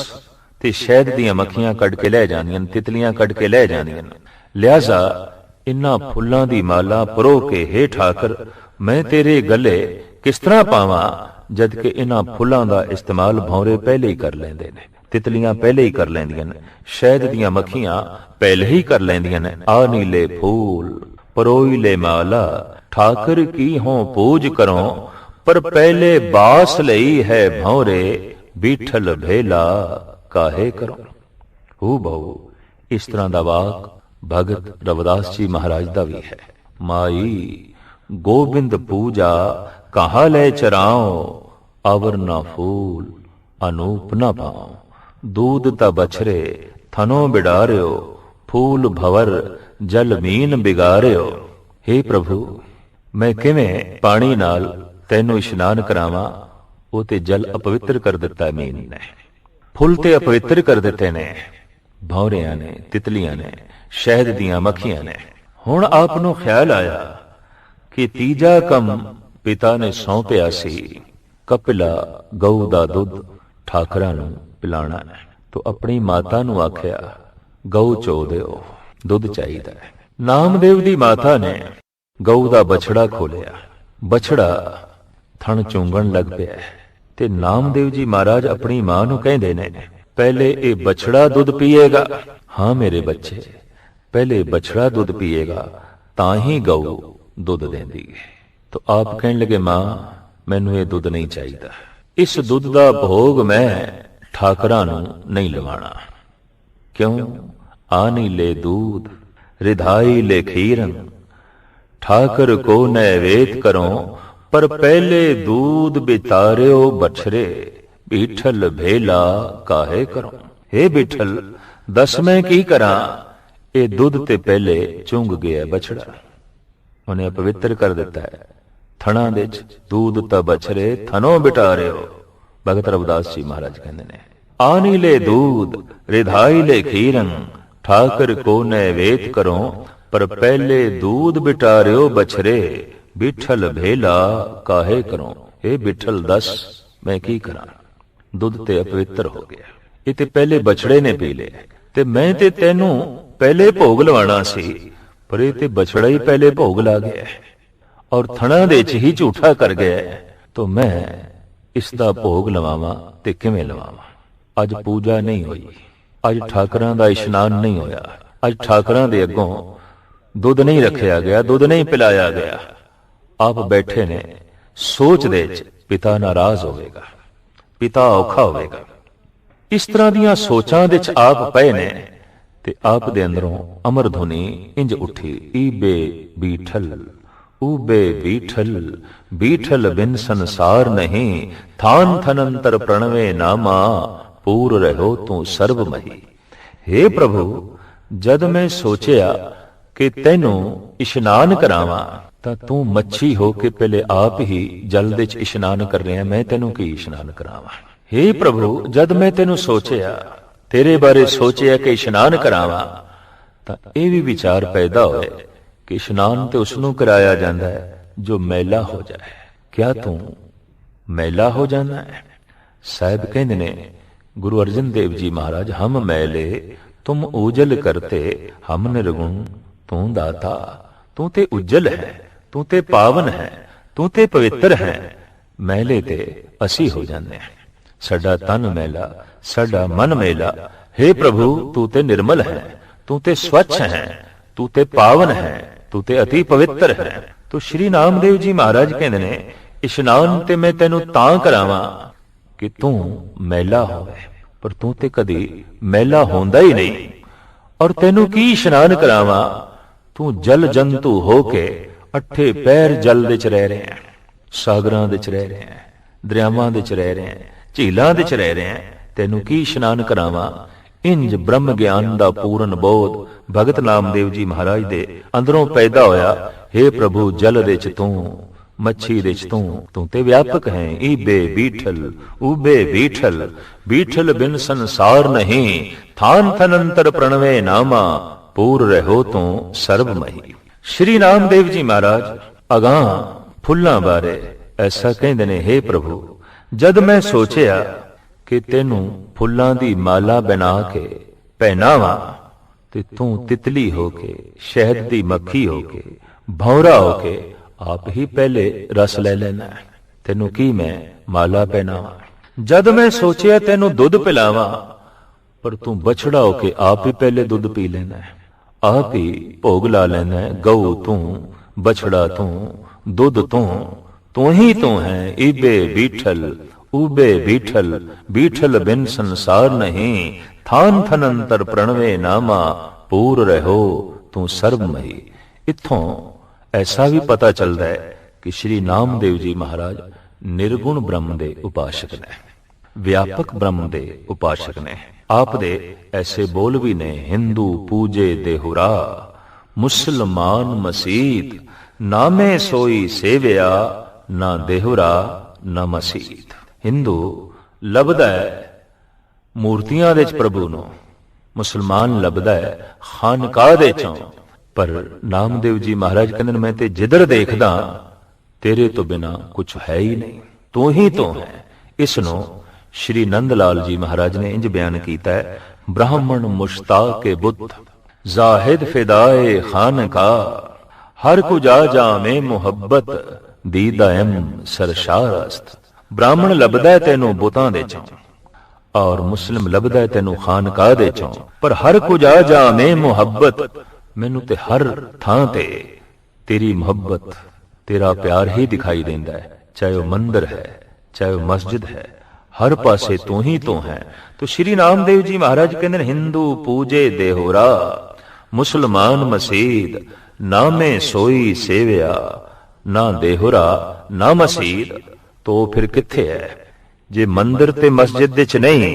ਤੇ ਸ਼ਹਿਦ ਦੀਆਂ ਮੱਖੀਆਂ ਕੱਢ ਕੇ ਲੈ ਜਾਂਦੀਆਂ ਨੇ, ਤਿਤਲੀਆਂ ਕੱਢ ਕੇ ਲੈ ਜਾਂਦੀਆਂ ਨੇ। ਲਿਹਾਜ਼ਾ ਇਹਨਾਂ ਫੁੱਲਾਂ ਦੀ ਮਾਲਾ ਪਰੋ ਕੇ, ਹੇ ਠਾਕਰ, ਮੈਂ ਤੇਰੇ ਗਲੇ ਕਿਸ ਤਰ੍ਹਾਂ ਪਾਵਾਂ, ਜਦ ਕਿ ਇਹਨਾਂ ਫੁੱਲਾਂ ਦਾ ਇਸਤੇਮਾਲ ਭੌਰੇ ਪਹਿਲੇ ਹੀ ਕਰ ਲੈਂਦੇ ਨੇ, ਤਿਤਲੀਆਂ ਪਹਿਲੇ ਹੀ ਕਰ ਲੈਂਦੀਆਂ ਨੇ, ਸ਼ਹਿਦ ਦੀਆਂ ਮੱਖੀਆਂ ਪਹਿਲੇ ਹੀ ਕਰ ਲੈਂਦੀਆਂ ਨੇ। ਆ ਨੀਲੇ ਫੂਲ ਪਰੋਈ ਲੈ ਮਾਲਾ, ਠਾਕਰ ਕੀ ਹੋਂ ਪੂਜ ਕਰੋ, ਪਰ ਪਹਿਲੇ ਬਾਸ ਲਈ ਹੈ ਭੌਰੇ, ਬੀਠਲ ਭੇਲਾ ਕਾਹੇ ਕਰੋ। ਹੂ ਬਹੁ ਇਸ ਤਰ੍ਹਾਂ ਦਾ ਵਾਕ ਭਗਤ ਰਵਿਦਾਸ ਜੀ ਮਹਾਰਾਜ ਦਾ ਵੀ ਹੈ। ਮਾਈ ਗੋਬਿੰਦ ਪੂਜਾ ਕਹਾ ਲੈ ਚਰਾਓ, ਅਵਰ ਨਾ ਫੂਲ ਅਨੂਪ ਨਾ ਪਾਓ, दूध ता बछरे थनो बिडारियो, फूल भवर जल मीन बिगारियो। हे प्रभु, मैं किवें पानी नाल तैनू इशनान करावां, वो ते जल अपवित्र कर दिता मीन ने, फुल ते अपवित्र कर दिते ने, भौरियां ने, तितलियां ने, शहद दियां मक्खियां ने। हुण आप नूं ख्याल आया कि तीजा कम पिता ने सौंपिया सी, कपिला गऊ दा दुध ठाकरां नूं पिलाना है। तो अपनी माता नूं आख्या, गऊ चो दिओ, दुध चाहीदा है। नामदेव दी माता ने गऊ दा बछड़ा खोलिया, बछड़ा थण चूंगण लग पिया ते नामदेव जी महाराज अपनी मां नूं कहंदे ने, पहले ये बछड़ा दुध पीएगा। हाँ मेरे बच्चे, पहले बछड़ा दुध पीएगा तां ही गऊ दुध देंदी है। तो आप कहने लगे, मां मैनूं ये दुध नहीं चाहिदा, इस दुध दा भोग मैं ठाकरां नूं नहीं लवाणा। क्यों? आनी ले दूध रिधाई ले खीरन, ठाकर को नैवेद करो, पर पहले दूध बितारियो बछरे, बिठल भेला काहे करो। हे बिठल, दस मैं की करा, ये दुध ते पहले चुंग गया बछड़ा, उन्हें अपवित्र कर दिता है। थणा दे दूध ता बछरे थनो बिटारियो। भगत रविदास जी महाराज कहते ने, आनी ले दूध रिधाई ले खीरन, ठाकर को नैवेद करो, पर पहले दूध बिटारियो बछरे, बिठल भेला काहे करो। हे बिठल दस मैं की करा, दुध ते अपवित्र हो गया, ये ते पहले बछड़े ने पी ले, ते मैं ते तेनू पहले भोग लवाना सी, पर ये ते बछड़ा ही पहले भोग ला गया और थणा दे च ही झूठा कर गया, तो मैं इसदा भोग लवावां ते किवें लवावां। अज पूजा नहीं हुई, अज ठाकरां दा इशनान नहीं होया, अज ठाकरां दे अगों दुध नहीं रखिया गया, दुध नहीं पिलाया गया, ਆਪ ਬੈਠੇ ਨੇ ਸੋਚ ਦੇ ਚ ਪਿਤਾ ਨਾਰਾਜ਼ ਹੋਵੇਗਾ, ਪਿਤਾ ਔਖਾ ਹੋਵੇਗਾ। ਇਸ ਤਰ੍ਹਾਂ ਦੀਆਂ ਸੋਚਾਂ ਦੇ ਚ ਆਪ ਪਏ ਨੇ ਤੇ ਆਪ ਦੇ ਅੰਦਰੋਂ ਅਮਰ ਧੁਨੀ ਇੰਜ ਉੱਠੀ, ਈਬੇ ਬੀਠਲ ਊਬੇ ਬੀਠਲ, ਬੀਠਲ ਬਿਨ ਸੰਸਾਰ ਨਹੀਂ, ਥਾਨ ਥਨੰਤਰ ਪ੍ਰਣਵੇ ਨਾਮਾ, ਪੂਰ ਰਹੋ ਤੂੰ ਸਰਬ ਮਹੀ। हे ਪ੍ਰਭੂ, ਜਦ ਮੈਂ ਸੋਚਿਆ ਕਿ ਤੈਨੂੰ ਇਸ਼ਨਾਨ ਕਰਾਵਾਂ ਤਾਂ ਤੂੰ ਮੱਛੀ ਹੋ ਕੇ ਪਹਿਲੇ ਆਪ ਹੀ ਜਲ ਦੇ ਚ ਇਸ਼ਨਾਨ ਕਰ ਰਿਹਾ, ਮੈਂ ਤੈਨੂੰ ਕੀ ਇਸ਼ਨਾਨ ਕਰਾਵਾਂ। हे ਪ੍ਰਭੂ, ਜਦ ਮੈਂ ਤੈਨੂੰ ਸੋਚਿਆ, ਤੇਰੇ ਬਾਰੇ ਸੋਚਿਆ ਕਿ ਇਸ਼ਨਾਨ ਕਰਾਵਾਂ, ਤਾਂ ਇਹ ਵੀ ਵਿਚਾਰ ਪੈਦਾ ਹੋਏ ਕਿ ਇਸ਼ਨਾਨ ਤੇ ਉਸ ਨੂੰ ਕਰਾਇਆ ਜਾਂਦਾ ਹੈ ਜੋ ਮੈਲਾ ਹੋ ਜਾਏ। ਕਿਆ ਤੂੰ ਮੈਲਾ ਹੋ ਜਾਣਾ ਹੈ? ਸਾਹਿਬ ਕਹਿੰਦੇ ਨੇ ਗੁਰੂ ਅਰਜਨ ਦੇਵ ਜੀ ਮਹਾਰਾਜ, ਹਮ ਮੈਲੇ ਤੁਮ ਉਜਲ ਕਰਤੇ, ਹਮ ਨਿਰਗੁਣ ਤੂੰ ਦਾਤਾ। ਤੂੰ ਤੇ ਉਜਲ ਹੈ, ਤੂੰ ਤੇ ਪਾਵਨ ਹੈ, ਤੂੰ ਤੇ ਪਵਿੱਤਰ ਹੈ, ਮੈਲੇ ਤੇ ਅਸੀਂ ਹੋ ਜਾਂਦੇ ਹਾਂ। ਸਾਡਾ ਤਨ ਮੈਲਾ, ਸਾਡਾ ਮਨ ਮੈਲਾ। हे ਪ੍ਰਭੂ, ਤੂੰ ਤੇ ਨਿਰਮਲ ਹੈ, ਤੂੰ ਤੇ ਸਵੱਛ ਹੈ, ਤੂੰ ਤੇ ਪਾਵਨ ਹੈ, ਤੂੰ ਤੇ ਅਤੀ ਪਵਿੱਤਰ ਹੈ। ਤੋ ਸ਼੍ਰੀ ਨਾਮਦੇਵ ਜੀ ਮਹਾਰਾਜ ਕਹਿੰਦੇ ਨੇ, ਇਸ਼ਨਾਨ ਤੇ ਮੈਂ ਤੈਨੂੰ ਤਾਂ ਕਰਾਵਾਂ ਕਿ ਤੂੰ ਮੈਲਾ ਹੋਵੇ, ਪਰ ਤੂੰ ਤੇ ਕਦੀ ਮੈਲਾ ਹੁੰਦਾ ਹੀ ਨਹੀਂ। ਔਰ ਤੈਨੂੰ ਕੀ ਇਸ਼ਨਾਨ ਕਰਾਵਾਂ? ਤੂੰ ਜਲ ਜੰਤੂ ਹੋ ਕੇ ਅੱਠੇ ਪੈਰ ਜਲ ਦੇ ਚ ਰਹਿ ਰਿਹਾ, ਸਾਗਰਾਂ ਦੇ ਚ ਰਹਿ ਰਿਹਾ, ਦਰਿਆਵਾਂ ਦੇ ਚ ਰਹਿ ਰਿਹਾ, ਝੀਲਾਂ ਦੇ ਚ ਰਹਿ ਰਿਹਾ, ਤੈਨੂੰ ਕੀ ਇਸ਼ਨਾਨ ਕਰਾਵਾਂ? ਇੰਜ ਬ੍ਰਹਮ ਗਿਆਨ ਦਾ ਪੂਰਨ ਬੋਧ ਭਗਤ ਨਾਮਦੇਵ ਜੀ ਮਹਾਰਾਜ ਦੇ ਅੰਦਰੋਂ ਪੈਦਾ ਹੋਇਆ। हे ਪ੍ਰਭੂ, ਜਲ ਦੇ ਚ ਤੂੰ, ਮੱਛੀ ਦੇ ਚ ਤੂੰ, ਤੂੰ ਤੇ ਵਿਆਪਕ ਹੈ। ਈਬੇ ਬੀਠਲ ਊਬੇ ਬੀਠਲ, ਬੀਠਲ ਬਿਨ ਸੰਸਾਰ ਨਹੀਂ, ਥਾਨ ਥਨੰਤਰ ਪ੍ਰਣਵੇ ਨਾਮਾ, ਪੂਰ ਰਹੋ ਤੂੰ ਸਰਬ ਮਹੀ। ਸ਼੍ਰੀ ਨਾਮਦੇਵ ਜੀ ਮਹਾਰਾਜ ਅਗਾਂਹ ਫੁੱਲਾਂ ਬਾਰੇ ਐਸਾ ਕਹਿੰਦੇ ਨੇ, हे ਪ੍ਰਭੂ, ਜਦ ਮੈਂ ਸੋਚਿਆ ਕਿ ਤੈਨੂੰ ਫੁੱਲਾਂ ਦੀ ਮਾਲਾ ਬਣਾ ਕੇ ਪਹਿਨਾਵਾਂ ਤੇ ਤੂੰ ਤਿਤਲੀ ਹੋ ਕੇ, ਸ਼ਹਿਦ ਦੀ ਮੱਖੀ ਹੋ ਕੇ, ਭੌਰਾ ਹੋ ਕੇ ਆਪ ਹੀ ਪਹਿਲੇ ਰਸ ਲੈ ਲੈਣਾ, ਤੈਨੂੰ ਕੀ ਮੈਂ ਮਾਲਾ ਪਹਿਨਾਵਾਂ। ਜਦ ਮੈਂ ਸੋਚਿਆ ਤੈਨੂੰ ਦੁੱਧ ਪਿਲਾਵਾਂ, ਪਰ ਤੂੰ ਬਛੜਾ ਹੋ ਕੇ ਆਪ ਹੀ ਪਹਿਲੇ ਦੁੱਧ ਪੀ ਲੈਣਾ, ਆਪ ਹੀ ਭੋਗ ਲਾ ਲੈਣਾ। ਗਊ ਤੂੰ, ਬਛੜਾ ਤੂੰ, ਦੁੱਧ ਤੂੰ ਹੀ ਤੂੰ ਹੈ। ਈਬੇ ਬੀਠਲ ਊਬੇ ਬੀਠਲ, ਬੀਠਲ ਬਿਨ ਸੰਸਾਰ ਨਹੀਂ, ਥਾਨ ਥਨੰਤਰ ਪ੍ਰਣਵੇ ਨਾਮਾ, ਪੂਰ ਰਹੋ ਤੂੰ ਸਰਬ ਮਹੀ। ਇੱਥੋਂ ਐਸਾ ਵੀ ਪਤਾ ਚੱਲਦਾ ਹੈ ਕਿ ਸ਼੍ਰੀ ਨਾਮਦੇਵ ਜੀ ਮਹਾਰਾਜ ਨਿਰਗੁਣ ਬ੍ਰਹਮ ਦੇ ਉਪਾਸ਼ਕ ਨੇ, ਵਿਆਪਕ ਬ੍ਰਹਮ ਦੇ ਉਪਾਸ਼ਕ ਨੇ। ਆਪ ਦੇ ਐਸੇ ਬੋਲ ਵੀ ਨੇ, ਹਿੰਦੂ ਪੂਜੇ ਦੇਹੁਰਾ, ਮੁਸਲਮਾਨ ਮਸੀਤ, ਨਾਮੇ ਸੋਈ ਸੇਵਿਆ, ਨਾ ਦੇਹੁਰਾ ਨਾ ਮਸੀਤ। ਹਿੰਦੂ ਲੱਭਦਾ ਹੈ ਮੂਰਤੀਆਂ ਦੇ ਚ ਪ੍ਰਭੂ ਨੂੰ, ਮੁਸਲਮਾਨ ਲੱਭਦਾ ਹੈ ਖਾਨਕਾਹ ਦੇ ਚੋਂ, ਪਰ ਨਾਮਦੇਵ ਜੀ ਮਹਾਰਾਜ ਕਹਿੰਦੇ ਨੇ, ਮੈਂ ਤੇ ਜਿੱਧਰ ਦੇਖਦਾ ਤੇਰੇ ਤੋਂ ਬਿਨਾ ਕੁਝ ਹੈ ਹੀ ਨਹੀਂ, ਤੂੰ ਹੀ ਤੂੰ ਹੈ। ਇਸ ਨੂੰ ਸ਼੍ਰੀ ਨੰਦ ਲਾਲ ਜੀ ਮਹਾਰਾਜ ਨੇ ਇੰਜ ਬਿਆਨ ਕੀਤਾ ਹੈ, ਬ੍ਰਾਹਮਣ ਮੁਸ਼ਤਾਕੇ ਬੁੱਤ, ਜ਼ਾਹਿਦ ਫਿਦਾਏ ਖਾਨਕਾਹ, ਹਰ ਕੁ ਜਾ ਜਾਮੇ ਮੁਹੱਬਤ, ਦੀਦਾ ਐਮ ਸਰਸ਼ਾਰਸਤ। ਬ੍ਰਾਹਮਣ ਲੱਭਦਾ ਤੈਨੂੰ ਬੁੱਤਾਂ ਦੇ ਚੋਂ, ਔਰ ਮੁਸਲਿਮ ਲੱਭਦਾ ਤੈਨੂੰ ਖਾਨਕਾਹ ਦੇ ਚੋਂ, ਪਰ ਹਰ ਕੁ ਜਾ ਜਾਮੇ ਮੁਹੱਬਤ, ਮੈਨੂੰ ਤੇ ਹਰ ਥਾਂ ਤੇ ਤੇਰੀ ਮੁਹੱਬਤ, ਤੇਰਾ ਪਿਆਰ ਹੀ ਦਿਖਾਈ ਦਿੰਦਾ ਹੈ, ਚਾਹੇ ਉਹ ਮੰਦਿਰ ਹੈ, ਚਾਹੇ ਉਹ ਮਸਜਿਦ ਹੈ, ਹਰ ਪਾਸੇ ਤੂੰ ਹੀ ਤੂੰ ਹੈ। तो श्री नामदेव जी महाराज कहते हैं, हिंदू पूजे देहोरा, मुसलमान मसीद, ना में सोई सेविया, ना देहोरा ना मसीद। तो फिर किथे है? जे मंदिर ते मस्जिद विच नहीं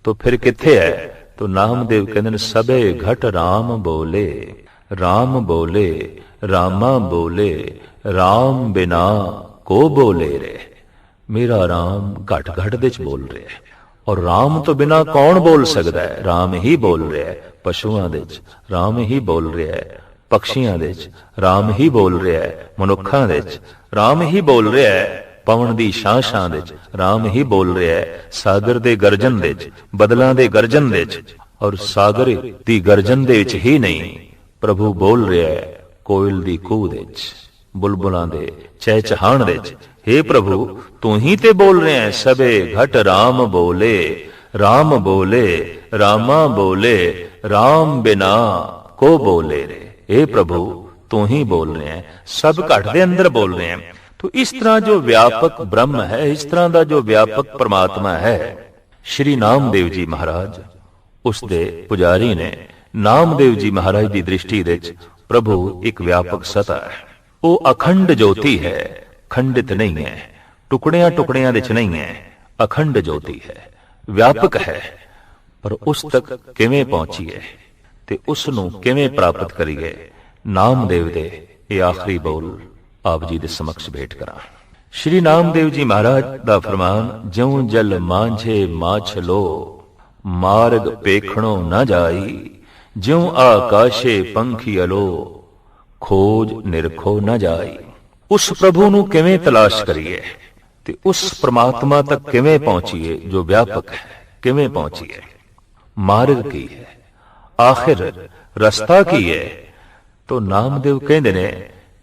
तो फिर किथे है? तो नामदेव कहते हैं, सबे घट राम बोले, राम बोले, रामा बोले, राम बिना को बोले रे। मेरा राम घट घट विच बोल रहा है, और राम तो बिना कौन बोल सकता है? राम ही बोल रहा है। पशुआं दे च राम ही बोल रहा है, पक्षियां दे च राम ही बोल रहा है, मनुखां दे च राम ही बोल रहा है, पवन दी शां दे च राम ही बोल रहा है, सागर दे गर्जन दे च, बदलां दे गर्जन दे च, और सागर दी गर्जन दे च ही नहीं प्रभु बोल रहा है, कोयल दी कूह दे च, बुलबुलां दे चहचहाण दे च। हे प्रभु तू ही ते बोल रहे हैं, सबे घट राम बोले, राम बोले, रामा बोले, राम बिना को बोले रे। हे प्रभु तू ही बोल रहे हैं, सब घट दे अंदर बोल रहे हैं। तो इस तरह जो व्यापक ब्रह्म है, इस तरह का जो व्यापक परमात्मा है, श्री नामदेव जी महाराज उसके पुजारी ने नामदेव जी महाराज की दृष्टि दे प्रभु एक व्यापक सत्ता है। वो अखंड ज्योति है, खंडित नहीं है, टुकड़ियां टुकड़ियां विच नहीं है, अखंड ज्योति है, व्यापक है। पर उस तक किवें पहुंचीए ते उस नूं किवें प्राप्त करिए, नामदेव दे ये आखिरी बोल आप जी दे समक्ष भेंट करा। श्री नामदेव जी महाराज दा फरमान, ज्यों जल मांझे माछ लो, मार्ग पेखणो न जाई, ज्यों आकाशे पंखी अलो, खोज निरखो न जाई। उस प्रभु नूं किवें तलाश करिए ते उस परमात्मा तक किवें पहुंचीए जो व्यापक है, किवें पहुंचीए, मार्ग की है, आखिर रस्ता की है। तो नामदेव कहंदे ने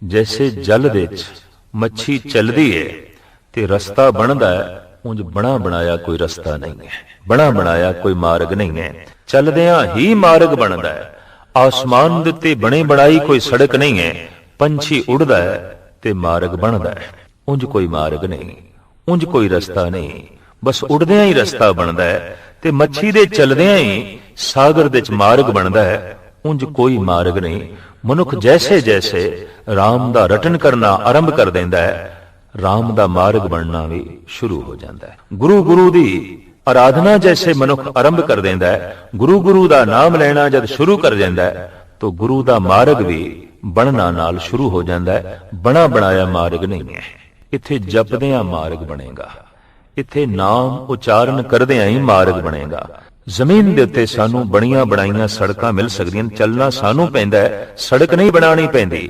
जैसे जल दे विच मच्छी चलदी है ते रस्ता बनदा है, उंज बना बनाया कोई रस्ता नहीं है, बना बनाया कोई मार्ग नहीं है, चलदियां ही मार्ग बनदा है। आसमान दे उत्ते बने बनाई कोई सड़क नहीं है, पंछी उड़दा है ते मार्ग बनदा है, उंज कोई मार्ग नहीं, उंज कोई रस्ता नहीं, बस उड़दियां ही रस्ता बनदा है। ते मच्छी दे चलदियां ही सागर दे विच मार्ग बनदा है, उंज कोई मार्ग नहीं। मनुख जैसे जैसे राम दा रटन करना आरंभ कर देंदा है, राम दा मार्ग बनना भी शुरू हो जाता है। गुरु गुरु दी आराधना जैसे मनुख आरंभ कर देंदा है, गुरु गुरु दा नाम लेना जद शुरू कर देंदा है, तो गुरु दा मार्ग भी बनना नाल शुरू हो जाता है। बना बनाया मार्ग नहीं है, इत्थे जपदियां मार्ग बनेगा, इत्थे नाम उचारण करदियां ही मार्ग बनेगा। जमीन दे उत्ते सानू बणियां बनाईयां सड़कां मिल सकदियां, चलना सानू पैंदा है, सड़क नहीं बनानी पैंदी।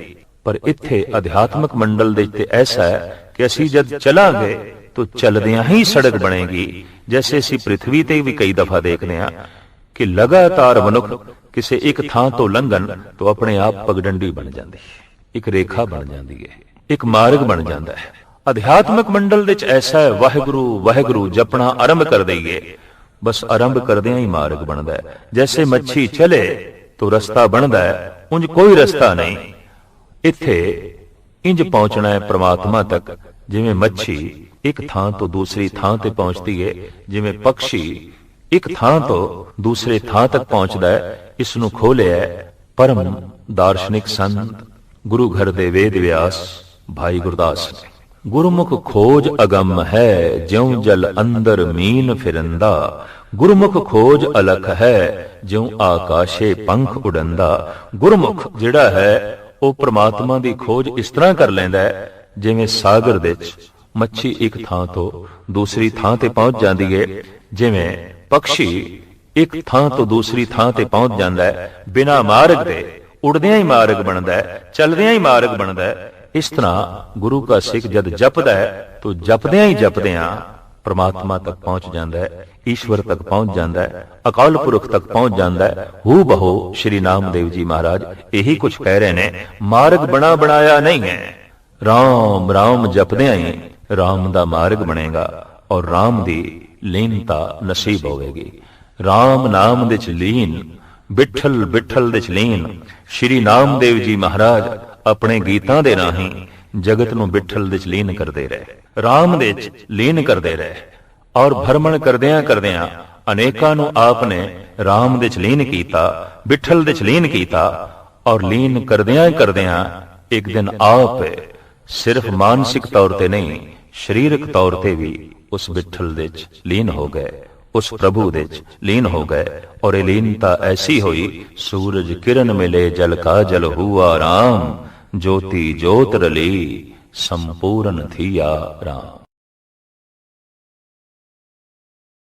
पर इत्थे अध्यात्मक मंडल दे उत्ते ऐसा है कि असीं जद चलांगे तो चलदियां ही सड़क बनेगी। जैसे असीं पृथ्वी ते भी कई दफा देखते हैं कि लगातार मनुख किसी एक थां तो लंघन तो अपने आप पगडंडी बन जाती है, एक रेखा बन जाती है, एक मार्ग बन जाता है। अध्यात्मक मंडल दे विच ऐसा है, वाहिगुरु वाहिगुरु जपना आरंभ कर दईए, बस आरंभ करदियां ही मार्ग बनदा है। जैसे मच्छी चले तो रस्ता बनदा है, उंज कोई रस्ता नहीं। इत्थे इंज पहुंचना है परमात्मा तक जिवें मच्छी एक थां तो दूसरी थां ते पहुंचती है, जिवें पक्षी एक थां तो दूसरे थां तक पहुंचदा है। इस नूं खोलिया परम दार्शनिक संत गुरु घर दे वेद व्यास भाई गुरदास ने। गुरमुख खोज अगम है, ज्यों जल अंदर मीन फिरंदा, गुरमुख खोज अलख है, ज्यों आकाशे पंख उड़ंदा। गुरमुख जिहड़ा है वो परमात्मा दी खोज इस तरह कर लैंदा है जिवें सागर दे विच मच्छी एक थां तो दूसरी थां ते पहुंच जांदी है, जिवें पक्षी एक थां तो दूसरी थां ते पहुंच जांदा है। बिना मार्ग दे उड़दियां ही मार्ग बनदा है, चलदियां ही मार्ग बनदा है। इस तरह गुरु का सिख जद जपदा है तो जपदियां ही जपदियां परमात्मा तक पहुंच जाता है, ईश्वर तक पहुंच जाता है, अकाल पुरख तक पहुंच जाता है। हू बहो श्री नामदेव जी महाराज यही कुछ कह रहे ने, मार्ग बना बनाया नहीं है, राम राम जपदियां ही राम दा मार्ग बनेगा और राम दी लीनता नसीब होवेगी। राम नाम दे च लीन, बिठल बिठल दे च लीन। श्री नामदेव जी महाराज अपने गीतां दे राहीं जगत नूं बिठल दे च लीन करदे रहे, राम दे च लीन करदे रहे और भ्रमण करदियां करदियां अनेकां नूं आपने राम दे च लीन कीता, बिठल दे च लीन कीता और लीन करदियां करदियां एक दिन आप सिर्फ मानसिक तौर ते नहीं शरीरक तौर ते भी उस बिठल दे च लीन हो गए, उस प्रभु दे च लीन हो गए। और ये लीनता ऐसी हुई, सूरज किरण मिले जल का जल हुआ राम, ज्योति ज्योत रली संपूर्ण थिया राम।